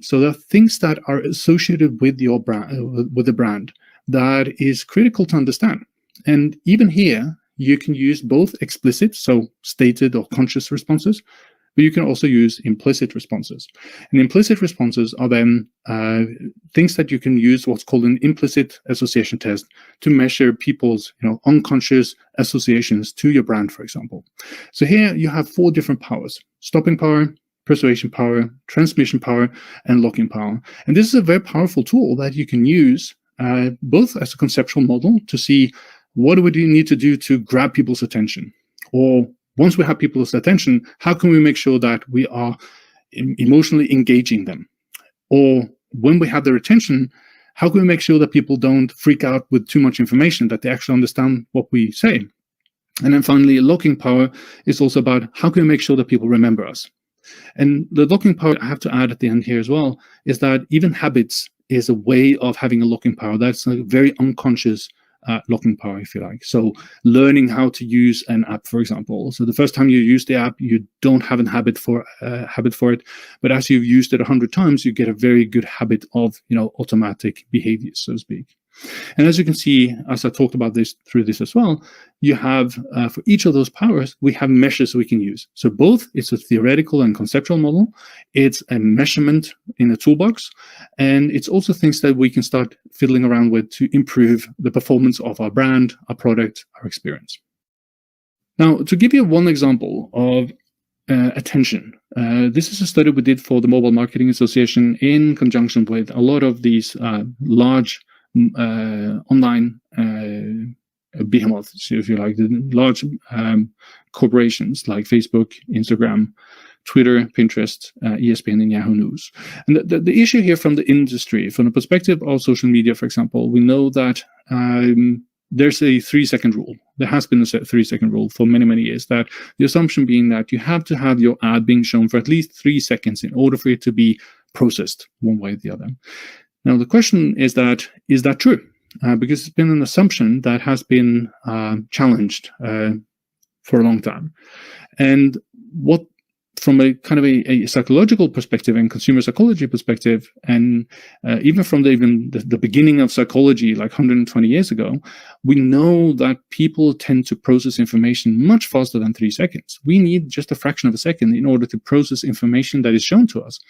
So there are things that are associated with your brand, with the brand, that is critical to understand. And even here, you can use both explicit, so stated or conscious responses, but you can also use implicit responses. And implicit responses are then things that you can use what's called an implicit association test to measure people's unconscious associations to your brand, for example. So here you have 4 different powers: stopping power, persuasion power, transmission power, and locking power. And this is a very powerful tool that you can use both as a conceptual model to see what do we need to do to grab people's attention, or once we have people's attention, how can we make sure that we are emotionally engaging them? Or when we have their attention, how can we make sure that people don't freak out with too much information, that they actually understand what we say? And then finally, locking power is also about how can we make sure that people remember us? And the locking power, I have to add at the end here as well, is that even habits is a way of having a locking power. That's a very unconscious locking power, if you like. So learning how to use an app, for example. So the first time you use the app, you don't have a habit for it, but as you've used it 100 times, you get a very good habit of automatic behaviors, so to speak. And as you can see, as I talked about this through this as well, you have for each of those powers, we have measures we can use. So both it's a theoretical and conceptual model, it's a measurement in a toolbox, and it's also things that we can start fiddling around with to improve the performance of our brand, our product, our experience. Now, to give you one example of attention, this is a study we did for the Mobile Marketing Association in conjunction with a lot of these large online behemoths, if you like, the large corporations like Facebook, Instagram, Twitter, Pinterest, ESPN, and Yahoo News. And the issue here from the industry, from the perspective of social media, for example, we know that there's a 3-second rule. There has been a 3-second rule for many, many years, that the assumption being that you have to have your ad being shown for at least 3 seconds in order for it to be processed one way or the other. Now, the question is that true? because it's been an assumption that has been challenged for a long time. And what, from a kind of a psychological perspective and consumer psychology perspective, and even from the beginning of psychology, like 120 years ago, we know that people tend to process information much faster than 3 seconds. We need just a fraction of a second in order to process information that is shown to us.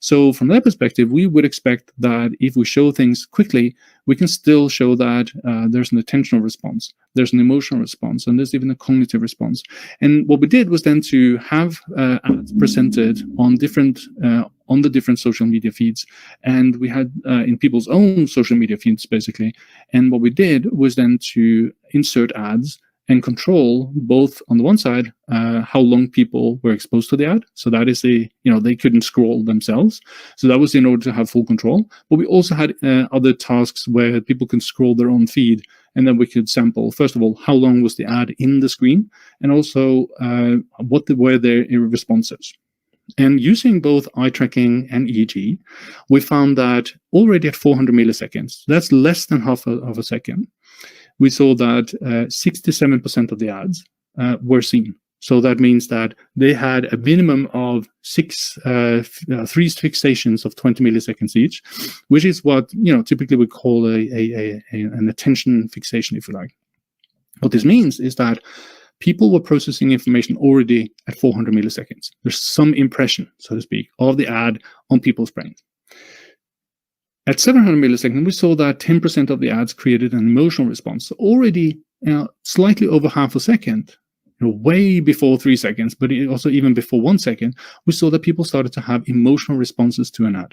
So from that perspective, we would expect that if we show things quickly, we can still show that there's an attentional response, there's an emotional response, and there's even a cognitive response. And what we did was then to have ads presented on the different social media feeds, and we had in people's own social media feeds, basically. And what we did was then to insert ads and control both, on the one side, how long people were exposed to the ad. So that is they couldn't scroll themselves. So that was in order to have full control. But we also had other tasks where people can scroll their own feed, and then we could sample, first of all, how long was the ad in the screen, and also what were their responses. And using both eye tracking and EEG, we found that already at 400 milliseconds, that's less than half of a second, we saw that 67% of the ads were seen. So that means that they had a minimum of three fixations of 20 milliseconds each, which is what typically we call an attention fixation, if you like. What this means is that people were processing information already at 400 milliseconds. There's some impression, so to speak, of the ad on people's brains. At 700 milliseconds, we saw that 10% of the ads created an emotional response. So already slightly over half a second, way before 3 seconds, but also even before 1 second, we saw that people started to have emotional responses to an ad.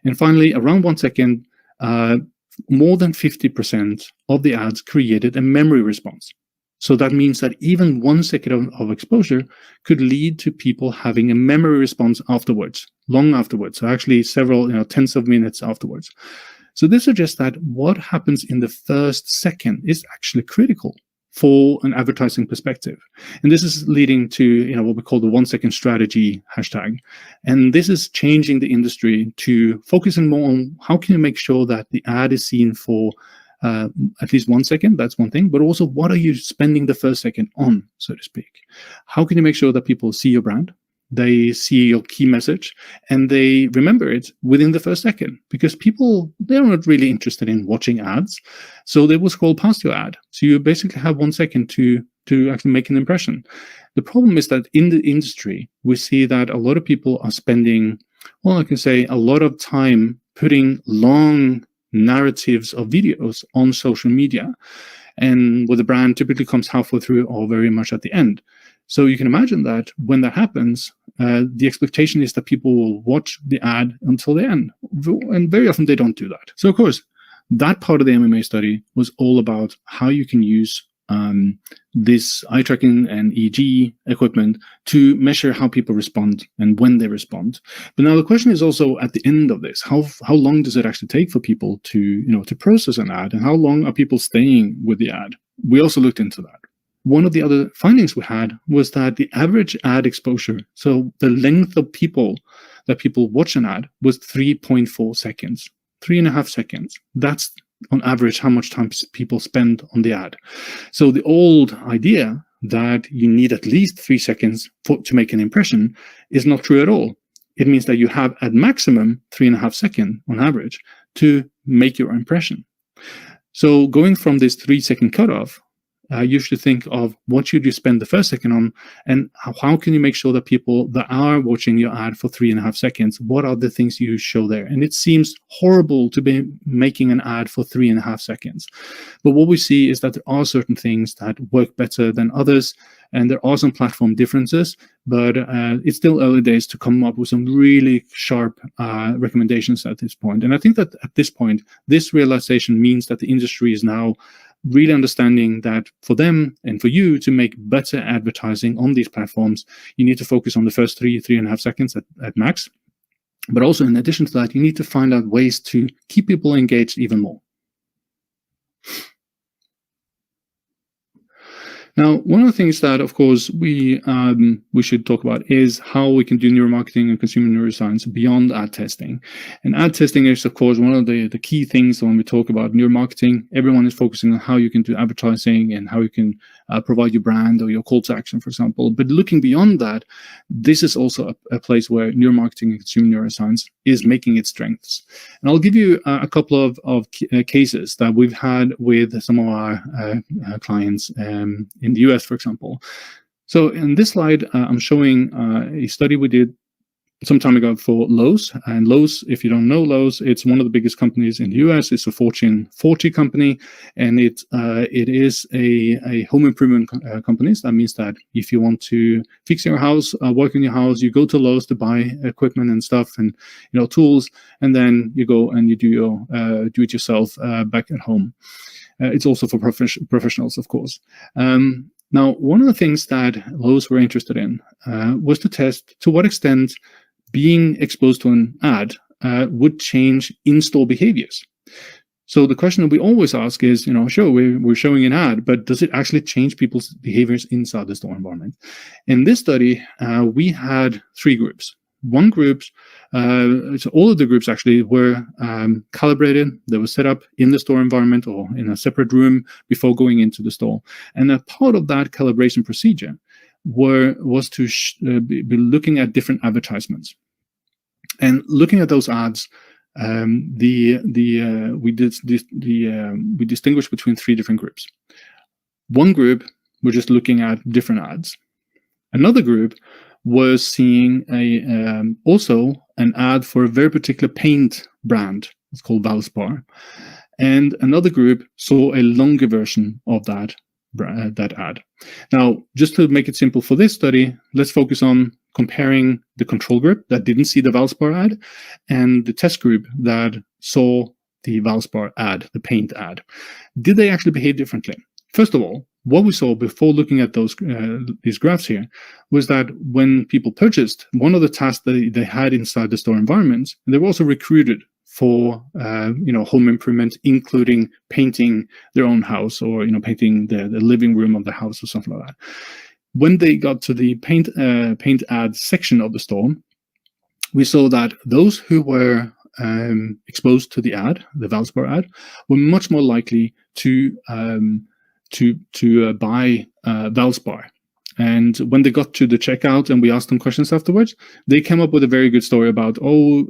And finally, around 1 second, more than 50% of the ads created a memory response. So that means that even 1 second of exposure could lead to people having a memory response afterwards, long afterwards. So actually several, tens of minutes afterwards. So this suggests that what happens in the first second is actually critical for an advertising perspective. And this is leading to what we call the 1 second strategy hashtag. And this is changing the industry to focusing more on how can you make sure that the ad is seen for at least 1 second, that's one thing, but also what are you spending the first second on, so to speak? How can you make sure that people see your brand, they see your key message, and they remember it within the first second? Because people, they're not really interested in watching ads, so they will scroll past your ad. So you basically have 1 second to actually make an impression. The problem is that in the industry, we see that a lot of people are spending, well, I can say a lot of time putting long narratives of videos on social media, and where the brand typically comes halfway through or very much at the end. So you can imagine that when that happens, the expectation is that people will watch the ad until the end, and very often they don't do that. So of course, that part of the MMA study was all about how you can use this eye tracking and EEG equipment to measure how people respond and when they respond. But now the question is also at the end of this, how long does it actually take for people to process an ad, and how long are people staying with the ad? We also looked into that. One of the other findings we had was that the average ad exposure, so the length of that people watch an ad, was 3.4 seconds, 3.5 seconds. That's on average how much time people spend on the ad. So the old idea that you need at least 3 seconds to make an impression is not true at all. It means that you have at maximum 3.5 seconds on average to make your impression. So going from this 3 second cutoff, you should think of what should you spend the first second on, and how can you make sure that people that are watching your ad for 3.5 seconds, what are the things you show there? And it seems horrible to be making an ad for 3.5 seconds. But what we see is that there are certain things that work better than others, and there are some platform differences, but it's still early days to come up with some really sharp recommendations at this point. And I think that at this point, this realization means that the industry is now really understanding that for them and for you to make better advertising on these platforms, you need to focus on the first 3.5 seconds at max. But also in addition to that, you need to find out ways to keep people engaged even more. Now, one of the things that, of course, we should talk about is how we can do neuromarketing and consumer neuroscience beyond ad testing. And ad testing is, of course, one of the key things when we talk about neuromarketing. Everyone is focusing on how you can do advertising and how you can provide your brand or your call to action, for example. But looking beyond that, this is also a place where neuromarketing and consumer neuroscience is making its strengths. And I'll give you a couple of cases that we've had with some of our clients in the US, for example. So in this slide, I'm showing a study we did some time ago for Lowe's. And Lowe's, if you don't know Lowe's, it's one of the biggest companies in the US. It's a Fortune 40 company, and it is a home improvement company. So that means that if you want to fix your house, work in your house, you go to Lowe's to buy equipment and stuff and tools, and then you go and you do your do-it-yourself back at home. It's also for professionals, of course. Now, one of the things that Lowe's were interested in was to test to what extent being exposed to an ad would change in-store behaviors. So the question that we always ask is, sure, we're showing an ad, but does it actually change people's behaviors inside the store environment? In this study, we had 3 groups. One group, so all of the groups actually were calibrated. They were set up in the store environment or in a separate room before going into the store. And a part of that calibration procedure was to be looking at different advertisements. And looking at those ads, we distinguished between 3 different groups. One group were just looking at different ads. Another group was seeing also an ad for a very particular paint brand. It's called Valspar. And another group saw a longer version of that ad. Now, just to make it simple for this study, let's focus on comparing the control group that didn't see the Valspar ad and the test group that saw the Valspar ad, the paint ad. Did they actually behave differently? First of all, what we saw before looking at these graphs here was that when people purchased, one of the tasks that they had inside the store environments, they were also recruited for home improvement, including painting their own house or painting the living room of the house or something like that. When they got to the paint ad section of the store, we saw that those who were exposed to the ad, the Valspar ad, were much more likely to buy Valspar. And when they got to the checkout and we asked them questions afterwards, they came up with a very good story about,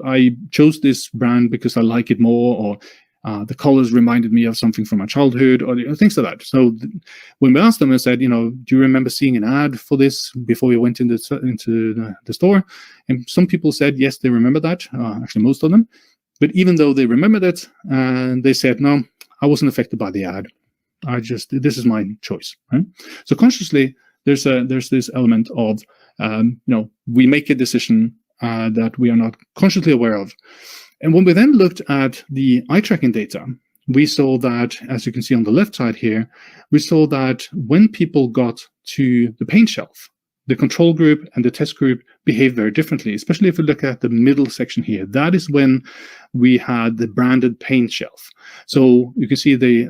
I chose this brand because I like it more, or the colors reminded me of something from my childhood, or things like that. So when we asked them and said, do you remember seeing an ad for this before you went into the store? And some people said, yes, they remember that, actually most of them. But even though they remembered it, they said, no, I wasn't affected by the ad. This is my choice. Right? So consciously, there's this element of, we make a decision that we are not consciously aware of. And when we then looked at the eye tracking data, we saw that, as you can see on the left side here, we saw that when people got to the paint shelf, the control group and the test group behaved very differently, especially if we look at the middle section here. That is when we had the branded paint shelf. So you can see the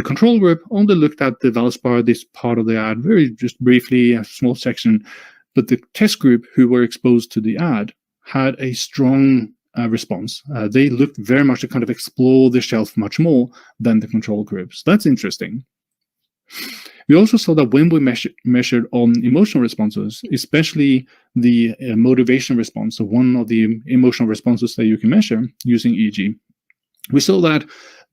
control group only looked at the Valspar, this part of the ad, very just briefly, a small section. But the test group who were exposed to the ad had a strong response. They looked very much to kind of explore the shelf much more than the control groups. That's interesting. We also saw that when we measured on emotional responses, especially the motivation response, so one of the emotional responses that you can measure using EEG, we saw that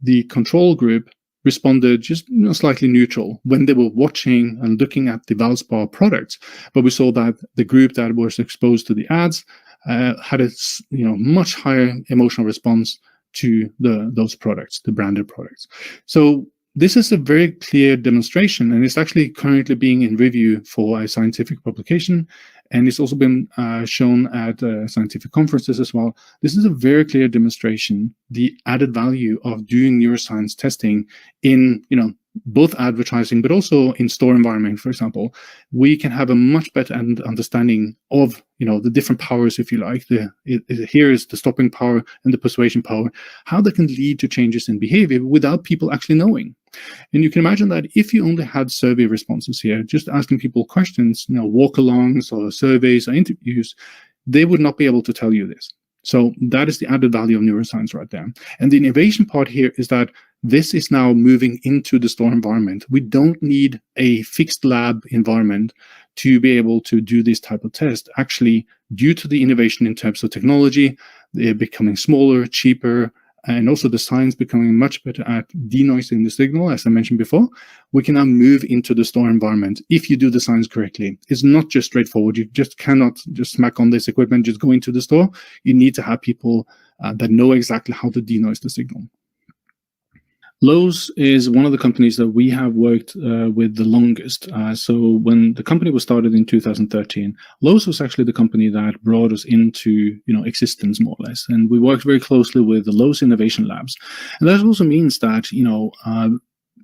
the control group responded just slightly neutral when they were watching and looking at the Valspar products. But we saw that the group that was exposed to the ads had a much higher emotional response to those products, the branded products. So this is a very clear demonstration, and it's actually currently being in review for a scientific publication, and it's also been shown at scientific conferences as well. This is a very clear demonstration, the added value of doing neuroscience testing in both advertising, but also in store environment, for example, we can have a much better understanding of, the different powers, if you like. Here is the stopping power and the persuasion power, how they can lead to changes in behavior without people actually knowing. And you can imagine that if you only had survey responses here, just asking people questions, walk-alongs or surveys or interviews, they would not be able to tell you this. So that is the added value of neuroscience right there. And the innovation part here is that this is now moving into the store environment. We don't need a fixed lab environment to be able to do this type of test. Actually, due to the innovation in terms of technology, they're becoming smaller, cheaper, and also the science becoming much better at denoising the signal, as I mentioned before, we can now move into the store environment if you do the science correctly. It's not just straightforward. You just cannot just smack on this equipment, just go into the store. You need to have people that know exactly how to denoise the signal. Lowe's is one of the companies that we have worked with the longest. So when the company was started in 2013, Lowe's was actually the company that brought us into existence, more or less. And we worked very closely with the Lowe's Innovation Labs. And that also means that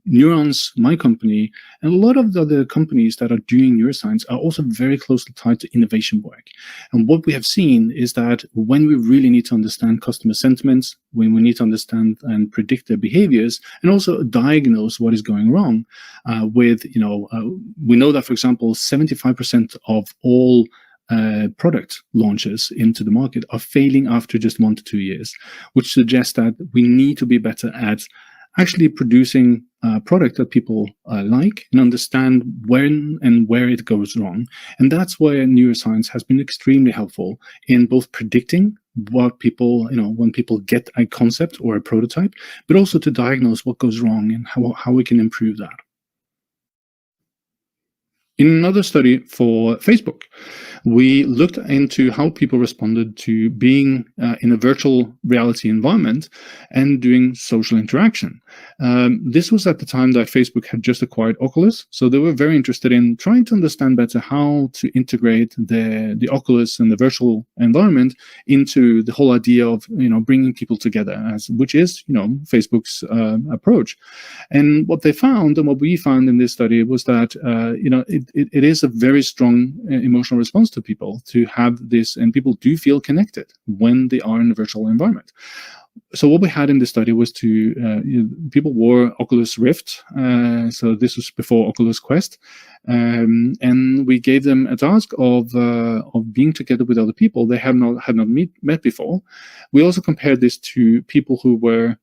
Neurons, my company, and a lot of the other companies that are doing neuroscience are also very closely tied to innovation work. And what we have seen is that when we really need to understand customer sentiments, when we need to understand and predict their behaviors, and also diagnose what is going wrong we know that, for example, 75% of all product launches into the market are failing after just 1 to 2 years, which suggests that we need to be better at actually producing a product that people like and understand when and where it goes wrong. And that's where neuroscience has been extremely helpful in both predicting what people, when people get a concept or a prototype, but also to diagnose what goes wrong and how we can improve that. In another study for Facebook, we looked into how people responded to being in a virtual reality environment and doing social interaction. This was at the time that Facebook had just acquired Oculus, so they were very interested in trying to understand better how to integrate the Oculus and the virtual environment into the whole idea of bringing people together, which is Facebook's approach. And what they found, and what we found in this study, was that it is a very strong emotional response to people to have this, and people do feel connected when they are in a virtual environment. So what we had in this study was people wore Oculus Rift, so this was before Oculus Quest, and we gave them a task of being together with other people they had not met before. We also compared this to people who were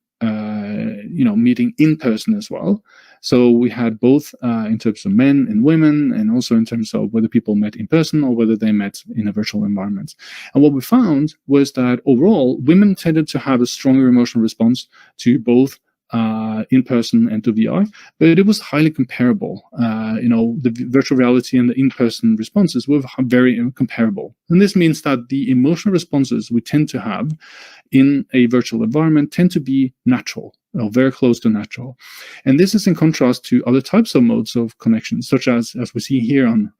meeting in person as well. So we had both in terms of men and women, and also in terms of whether people met in person or whether they met in a virtual environment. And what we found was that overall, women tended to have a stronger emotional response to both in person and to VR, but it was highly comparable. The virtual reality and the in-person responses were very comparable. And this means that the emotional responses we tend to have in a virtual environment tend to be natural, very close to natural. And this is in contrast to other types of modes of connection, such as we see here on,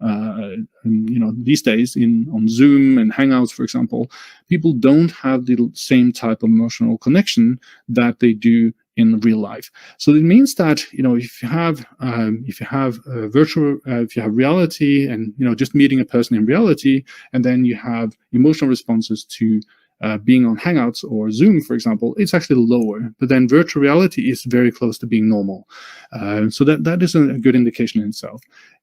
these days on Zoom and Hangouts, for example. People don't have the same type of emotional connection that they do in real life. So it means that if you have reality and just meeting a person in reality, and then you have emotional responses to being on Hangouts or Zoom, for example, it's actually lower. But then virtual reality is very close to being normal. So that is a good indication in itself.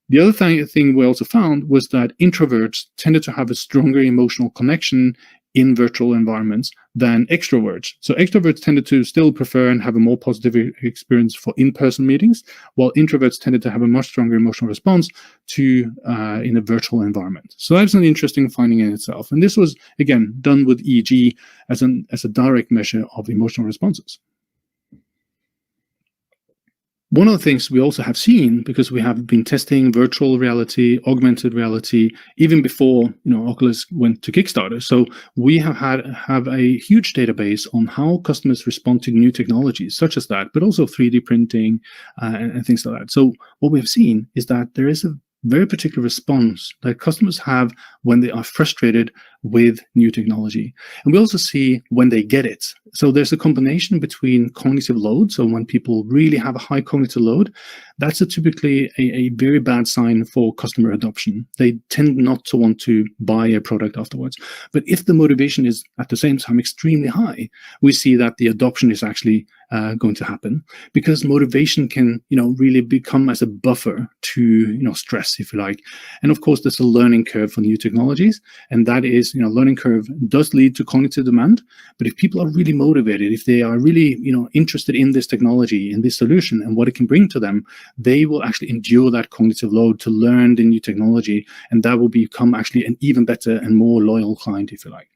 The other thing we also found was that introverts tended to have a stronger emotional connection in virtual environments than extroverts. So extroverts tended to still prefer and have a more positive experience for in-person meetings, while introverts tended to have a much stronger emotional response to in a virtual environment. So that's an interesting finding in itself. And this was, again, done with EEG as a direct measure of emotional responses. One of the things we also have seen, because we have been testing virtual reality, augmented reality, even before Oculus went to Kickstarter. So we have a huge database on how customers respond to new technologies, such as that, but also 3D printing and things like that. So what we have seen is that there is a very particular response that customers have when they are frustrated with new technology. And we also see when they get it. So there's a combination between cognitive load. So when people really have a high cognitive load, that's typically a very bad sign for customer adoption. They tend not to want to buy a product afterwards. But if the motivation is at the same time extremely high, we see that the adoption is actually going to happen, because motivation can, really become as a buffer to, stress, if you like. And of course, there's a learning curve for new technologies, and that is, learning curve does lead to cognitive demand. But if people are really motivated, if they are really, interested in this technology, in this solution, and what it can bring to them, they will actually endure that cognitive load to learn the new technology, and that will become actually an even better and more loyal client, if you like.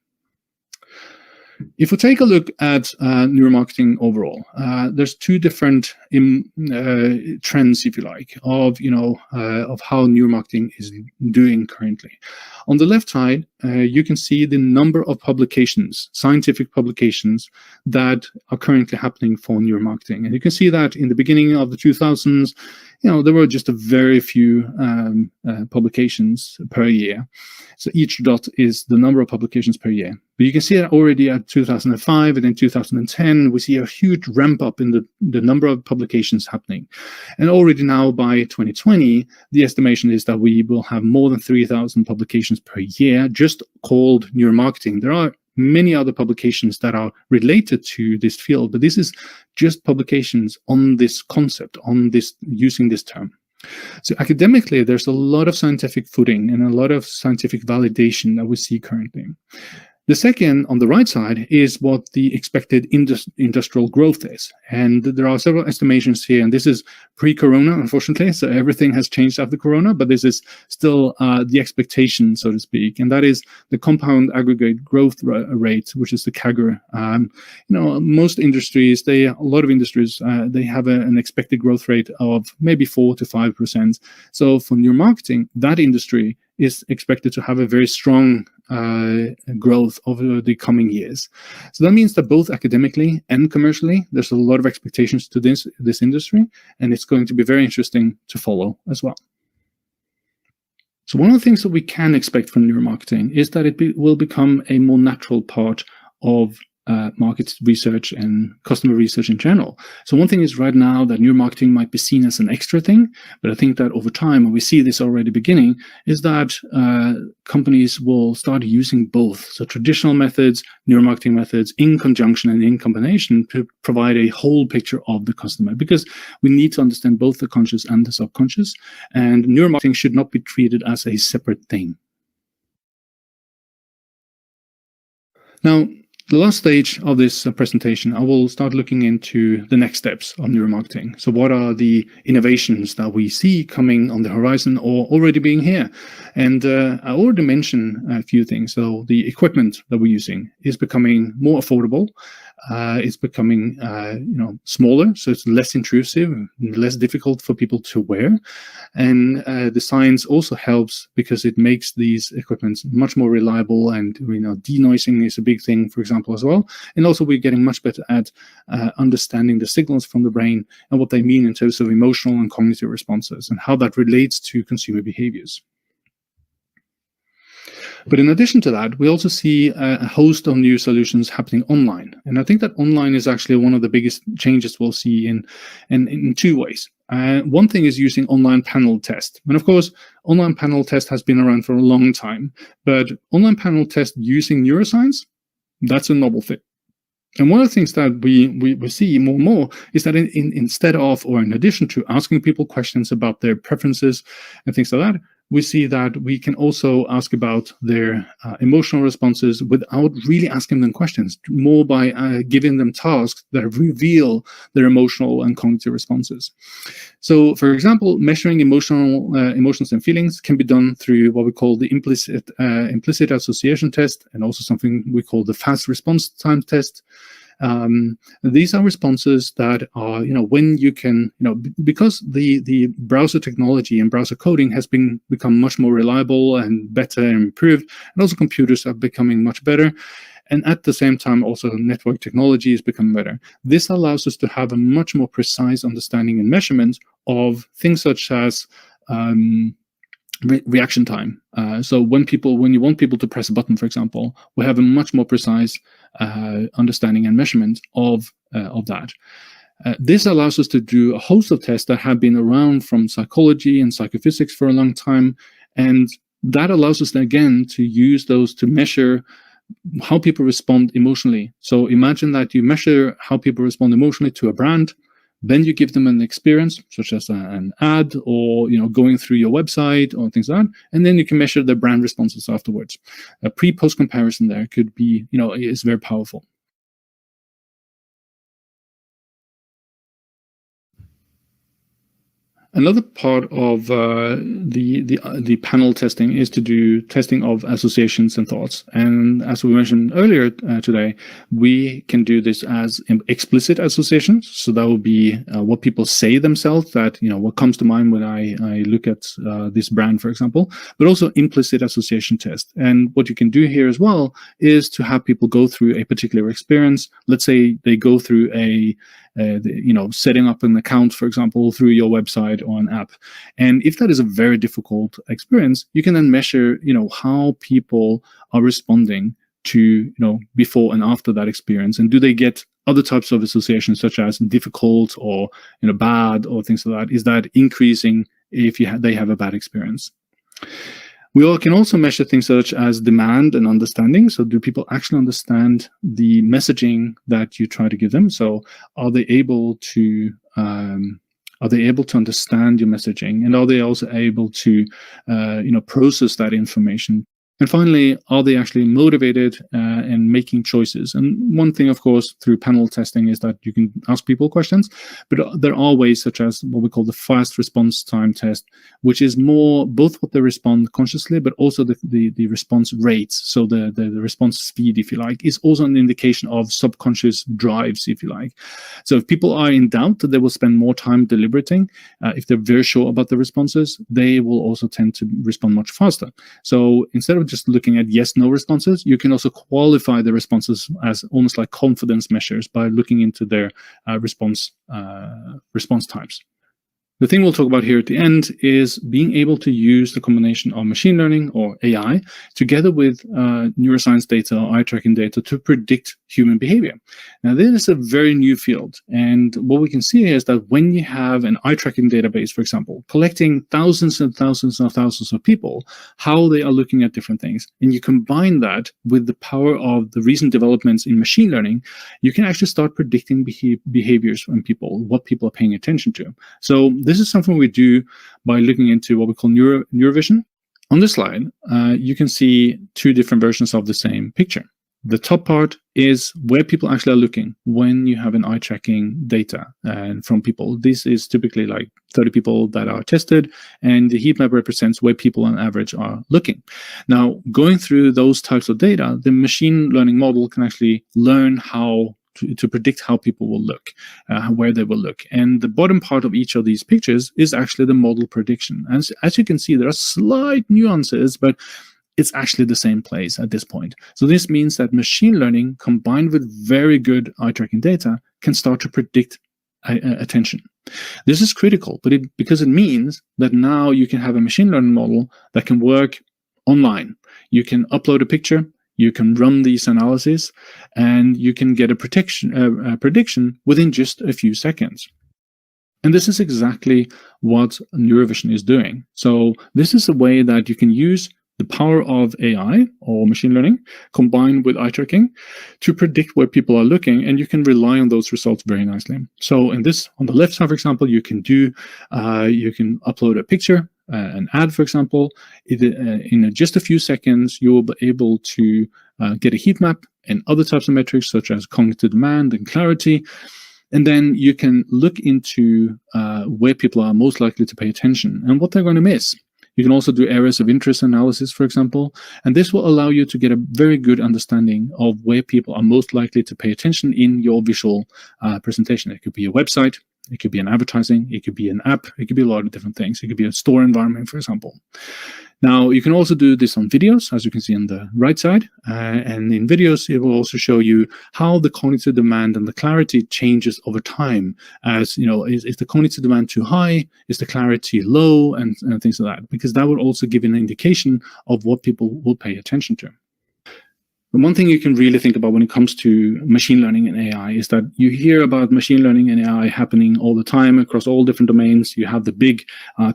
If we take a look at neuromarketing overall, there's two different trends, if you like, of how neuromarketing is doing currently. On the left side, you can see the number of publications, scientific publications, that are currently happening for neuromarketing. And you can see that in the beginning of the 2000s, there were just a very few publications per year. So each dot is the number of publications per year. But you can see that already at 2005 and then 2010, we see a huge ramp up in the number of publications happening. And already now by 2020, the estimation is that we will have more than 3,000 publications per year just called neuromarketing. There are many other publications that are related to this field, but this is just publications on this concept, on this, using this term. So academically, there's a lot of scientific footing and a lot of scientific validation that we see currently. The second, on the right side, is what the expected industrial growth is. And there are several estimations here, and this is pre-corona, unfortunately, so everything has changed after corona, but this is still the expectation, so to speak, and that is the compound aggregate growth rate, which is the CAGR. Most industries, a lot of industries, they have an expected growth rate of maybe 4 to 5%. So for neuromarketing, that industry is expected to have a very strong growth over the coming years. So that means that both academically and commercially, there's a lot of expectations to this industry, and it's going to be very interesting to follow as well. So one of the things that we can expect from neuromarketing is that it will become a more natural part of market research and customer research in general. So one thing is right now that neuromarketing might be seen as an extra thing, but I think that over time, and we see this already beginning, is that companies will start using both. So traditional methods, neuromarketing methods, in conjunction and in combination to provide a whole picture of the customer, because we need to understand both the conscious and the subconscious, and neuromarketing should not be treated as a separate thing. Now, the last stage of this presentation, I will start looking into the next steps of neuromarketing. So what are the innovations that we see coming on the horizon or already being here? And I already mentioned a few things. So the equipment that we're using is becoming more affordable. It's becoming smaller, so it's less intrusive, less difficult for people to wear. And the science also helps because it makes these equipments much more reliable, and denoising is a big thing, for example, as well. And also we're getting much better at understanding the signals from the brain and what they mean in terms of emotional and cognitive responses and how that relates to consumer behaviors. But in addition to that, we also see a host of new solutions happening online. And I think that online is actually one of the biggest changes we'll see in two ways. One thing is using online panel test. And of course, online panel test has been around for a long time. But online panel test using neuroscience, that's a novel thing. And one of the things that we see more and more is that instead of, or in addition to asking people questions about their preferences and things like that, we see that we can also ask about their emotional responses without really asking them questions, more by giving them tasks that reveal their emotional and cognitive responses. So, for example, measuring emotions and feelings can be done through what we call the implicit association test, and also something we call the fast response time test. These are responses that are, when you can, because the browser technology and browser coding has become much more reliable and better and improved, and also computers are becoming much better. And at the same time, also network technology is becoming better. This allows us to have a much more precise understanding and measurement of things such as reaction time. So when you want people to press a button, for example, we have a much more precise understanding and measurement of that. This allows us to do a host of tests that have been around from psychology and psychophysics for a long time, and that allows us then again to use those to measure how people respond emotionally. So imagine that you measure how people respond emotionally to a brand, then you give them an experience such as an ad or going through your website or things like that, and then you can measure the brand responses afterwards. A pre-post comparison there could be is very powerful. Another part of the panel testing is to do testing of associations and thoughts. And as we mentioned earlier today, we can do this as explicit associations. So that would be what people say themselves, that what comes to mind when I look at this brand, for example, but also implicit association test. And what you can do here as well is to have people go through a particular experience. Let's say they go through setting up an account, for example, through your website or an app. And if that is a very difficult experience, you can then measure, how people are responding to, before and after that experience. And do they get other types of associations, such as difficult or, bad or things like that? Is that increasing if they have a bad experience? We can also measure things such as demand and understanding. So do people actually understand the messaging that you try to give them? So are they able to understand your messaging, and are they also able to process that information? And finally, are they actually motivated and making choices? And one thing, of course, through panel testing is that you can ask people questions, but there are ways such as what we call the fast response time test, which is more both what they respond consciously, but also the response rates. So the response speed, if you like, is also an indication of subconscious drives, if you like. So if people are in doubt that they will spend more time deliberating, if they're very sure about the responses, they will also tend to respond much faster. So instead of just looking at yes/no responses, you can also qualify the responses as almost like confidence measures by looking into their response types. The thing we'll talk about here at the end is being able to use the combination of machine learning, or AI, together with neuroscience data or eye tracking data to predict human behavior. Now, this is a very new field. And what we can see is that when you have an eye tracking database, for example, collecting thousands and thousands and thousands of people, how they are looking at different things, and you combine that with the power of the recent developments in machine learning, you can actually start predicting behaviors from people, what people are paying attention to. So this is something we do by looking into what we call neurovision. On this slide, you can see two different versions of the same picture. The top part is where people actually are looking when you have an eye tracking data from people. This is typically like 30 people that are tested, and the heat map represents where people on average are looking. Now, going through those types of data, the machine learning model can actually learn how to predict how people will look, where they will look. And the bottom part of each of these pictures is actually the model prediction. And as you can see, there are slight nuances, but it's actually the same place at this point. So this means that machine learning combined with very good eye tracking data can start to predict attention. This is critical, because it means that now you can have a machine learning model that can work online. You can upload a picture, you can run these analyses, and you can get a prediction within just a few seconds. And this is exactly what Neurovision is doing. So this is a way that you can use the power of AI or machine learning combined with eye tracking to predict where people are looking, and you can rely on those results very nicely. So in this, on the left side, for example, you can upload a picture, an ad, for example. In just a few seconds, you will be able to get a heat map and other types of metrics such as cognitive demand and clarity. And then you can look into where people are most likely to pay attention and what they're going to miss. You can also do areas of interest analysis, for example, and this will allow you to get a very good understanding of where people are most likely to pay attention in your visual presentation. It could be a website, It could be an advertising, it could be an app, it could be a lot of different things. It could be a store environment, for example. Now, you can also do this on videos, as you can see on the right side. And in videos, it will also show you how the cognitive demand and the clarity changes over time. As you know, is the cognitive demand too high? Is the clarity low? And things like that, because that will also give you an indication of what people will pay attention to. And one thing you can really think about when it comes to machine learning and AI is that you hear about machine learning and AI happening all the time across all different domains. You have the big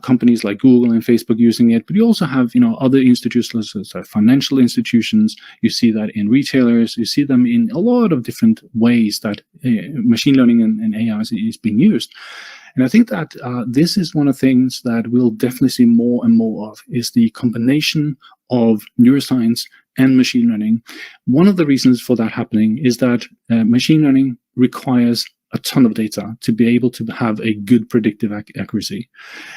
companies like Google and Facebook using it, but you also have other institutions, like financial institutions. You see that in retailers. You see them in a lot of different ways that machine learning and AI is being used. And I think that this is one of the things that we'll definitely see more and more of, is the combination of neuroscience and machine learning. One of the reasons for that happening is that machine learning requires a ton of data to be able to have a good predictive accuracy.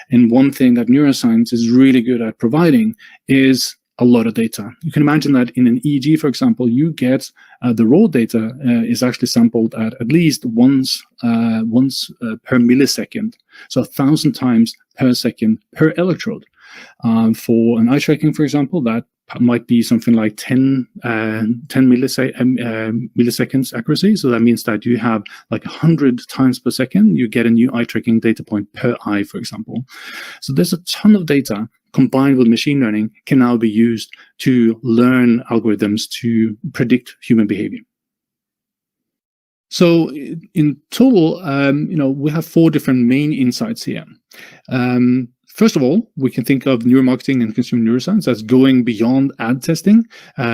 And one thing that neuroscience is really good at providing is a lot of data. You can imagine that in an EEG, for example, you get the raw data is actually sampled at least once per millisecond, so 1,000 times per second per electrode. For an eye tracking, for example, that might be something like 10 milliseconds accuracy. So that means that you have like 100 times per second, you get a new eye tracking data point per eye, for example. So there's a ton of data combined with machine learning can now be used to learn algorithms to predict human behavior. So in total, we have 4 different main insights here. First of all, we can think of neuromarketing and consumer neuroscience as going beyond ad testing.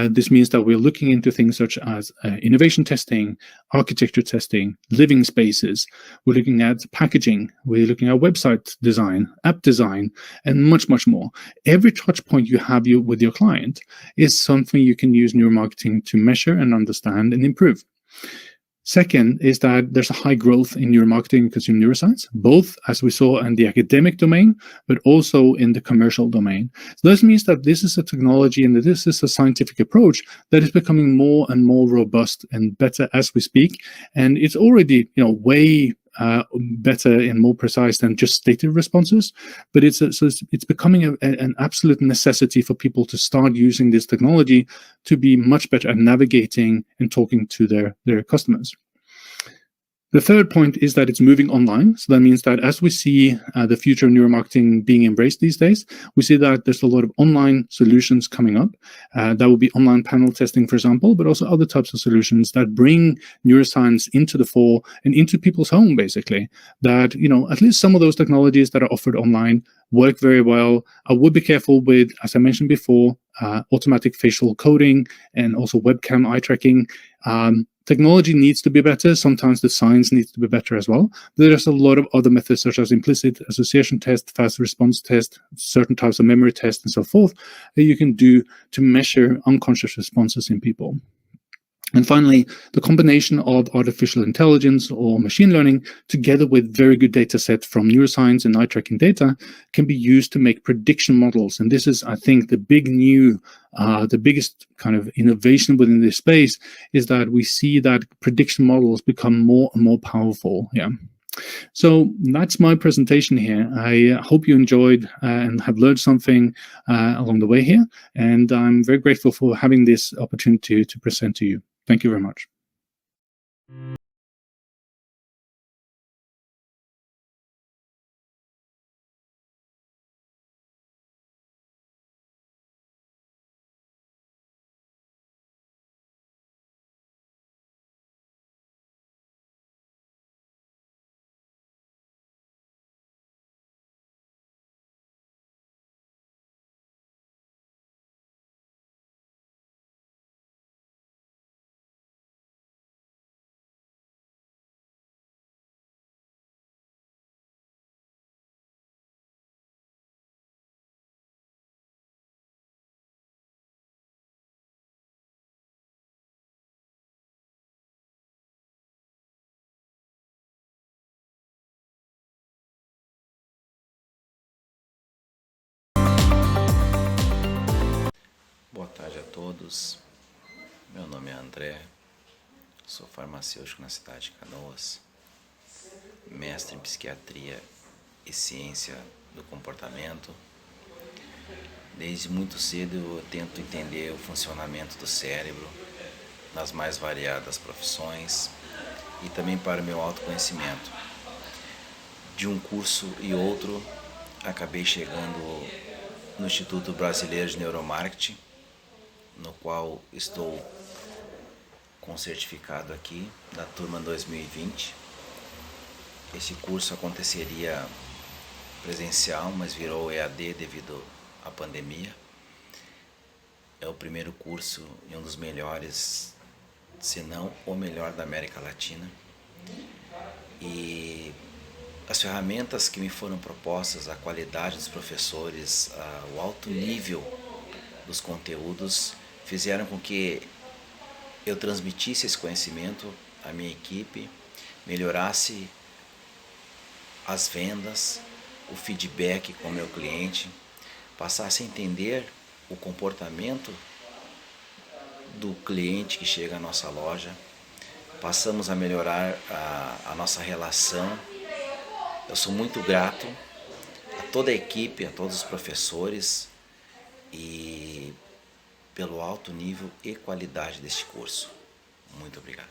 This means that we're looking into things such as innovation testing, architecture testing, living spaces. We're looking at packaging. We're looking at website design, app design, and much, much more. Every touch point you have with your client is something you can use neuromarketing to measure and understand and improve. Second is that there's a high growth in neuromarketing and consumer neuroscience, both as we saw in the academic domain, but also in the commercial domain. So this means that this is a technology and that this is a scientific approach that is becoming more and more robust and better as we speak. And it's already, way better and more precise than just stated responses, but it's becoming an absolute necessity for people to start using this technology to be much better at navigating and talking to their customers. The third point is that it's moving online. So that means that as we see the future of neuromarketing being embraced these days, we see that there's a lot of online solutions coming up. That will be online panel testing, for example, but also other types of solutions that bring neuroscience into the fore and into people's home, basically. That, at least some of those technologies that are offered online work very well. I would be careful with, as I mentioned before, automatic facial coding and also webcam eye tracking. Technology needs to be better. Sometimes the science needs to be better as well. There's a lot of other methods such as implicit association test, fast response test, certain types of memory tests, and so forth that you can do to measure unconscious responses in people. And finally, the combination of artificial intelligence or machine learning together with very good data set from neuroscience and eye tracking data can be used to make prediction models. And this is, I think, the biggest kind of innovation within this space is that we see that prediction models become more and more powerful. Yeah. So that's my presentation here. I hope you enjoyed and have learned something along the way here. And I'm very grateful for having this opportunity to present to you. Thank you very much. Boa tarde a todos, meu nome é André, sou farmacêutico na cidade de Canoas mestre em psiquiatria e ciência do comportamento. Desde muito cedo eu tento entender o funcionamento do cérebro nas mais variadas profissões e também para o meu autoconhecimento. De um curso e outro, acabei chegando no Instituto Brasileiro de Neuromarketing, no qual estou com certificado aqui, da turma 2020. Esse curso aconteceria presencial, mas virou EAD devido à pandemia. É o primeiro curso e um dos melhores, se não o melhor da América Latina. E as ferramentas que me foram propostas, a qualidade dos professores, o alto nível dos conteúdos, fizeram com que eu transmitisse esse conhecimento à minha equipe, melhorasse as vendas, o feedback com o meu cliente, passasse a entender o comportamento do cliente que chega à nossa loja, passamos a melhorar a nossa relação. Eu sou muito grato a toda a equipe, a todos os professores e pelo alto nível e qualidade deste curso. Muito obrigado.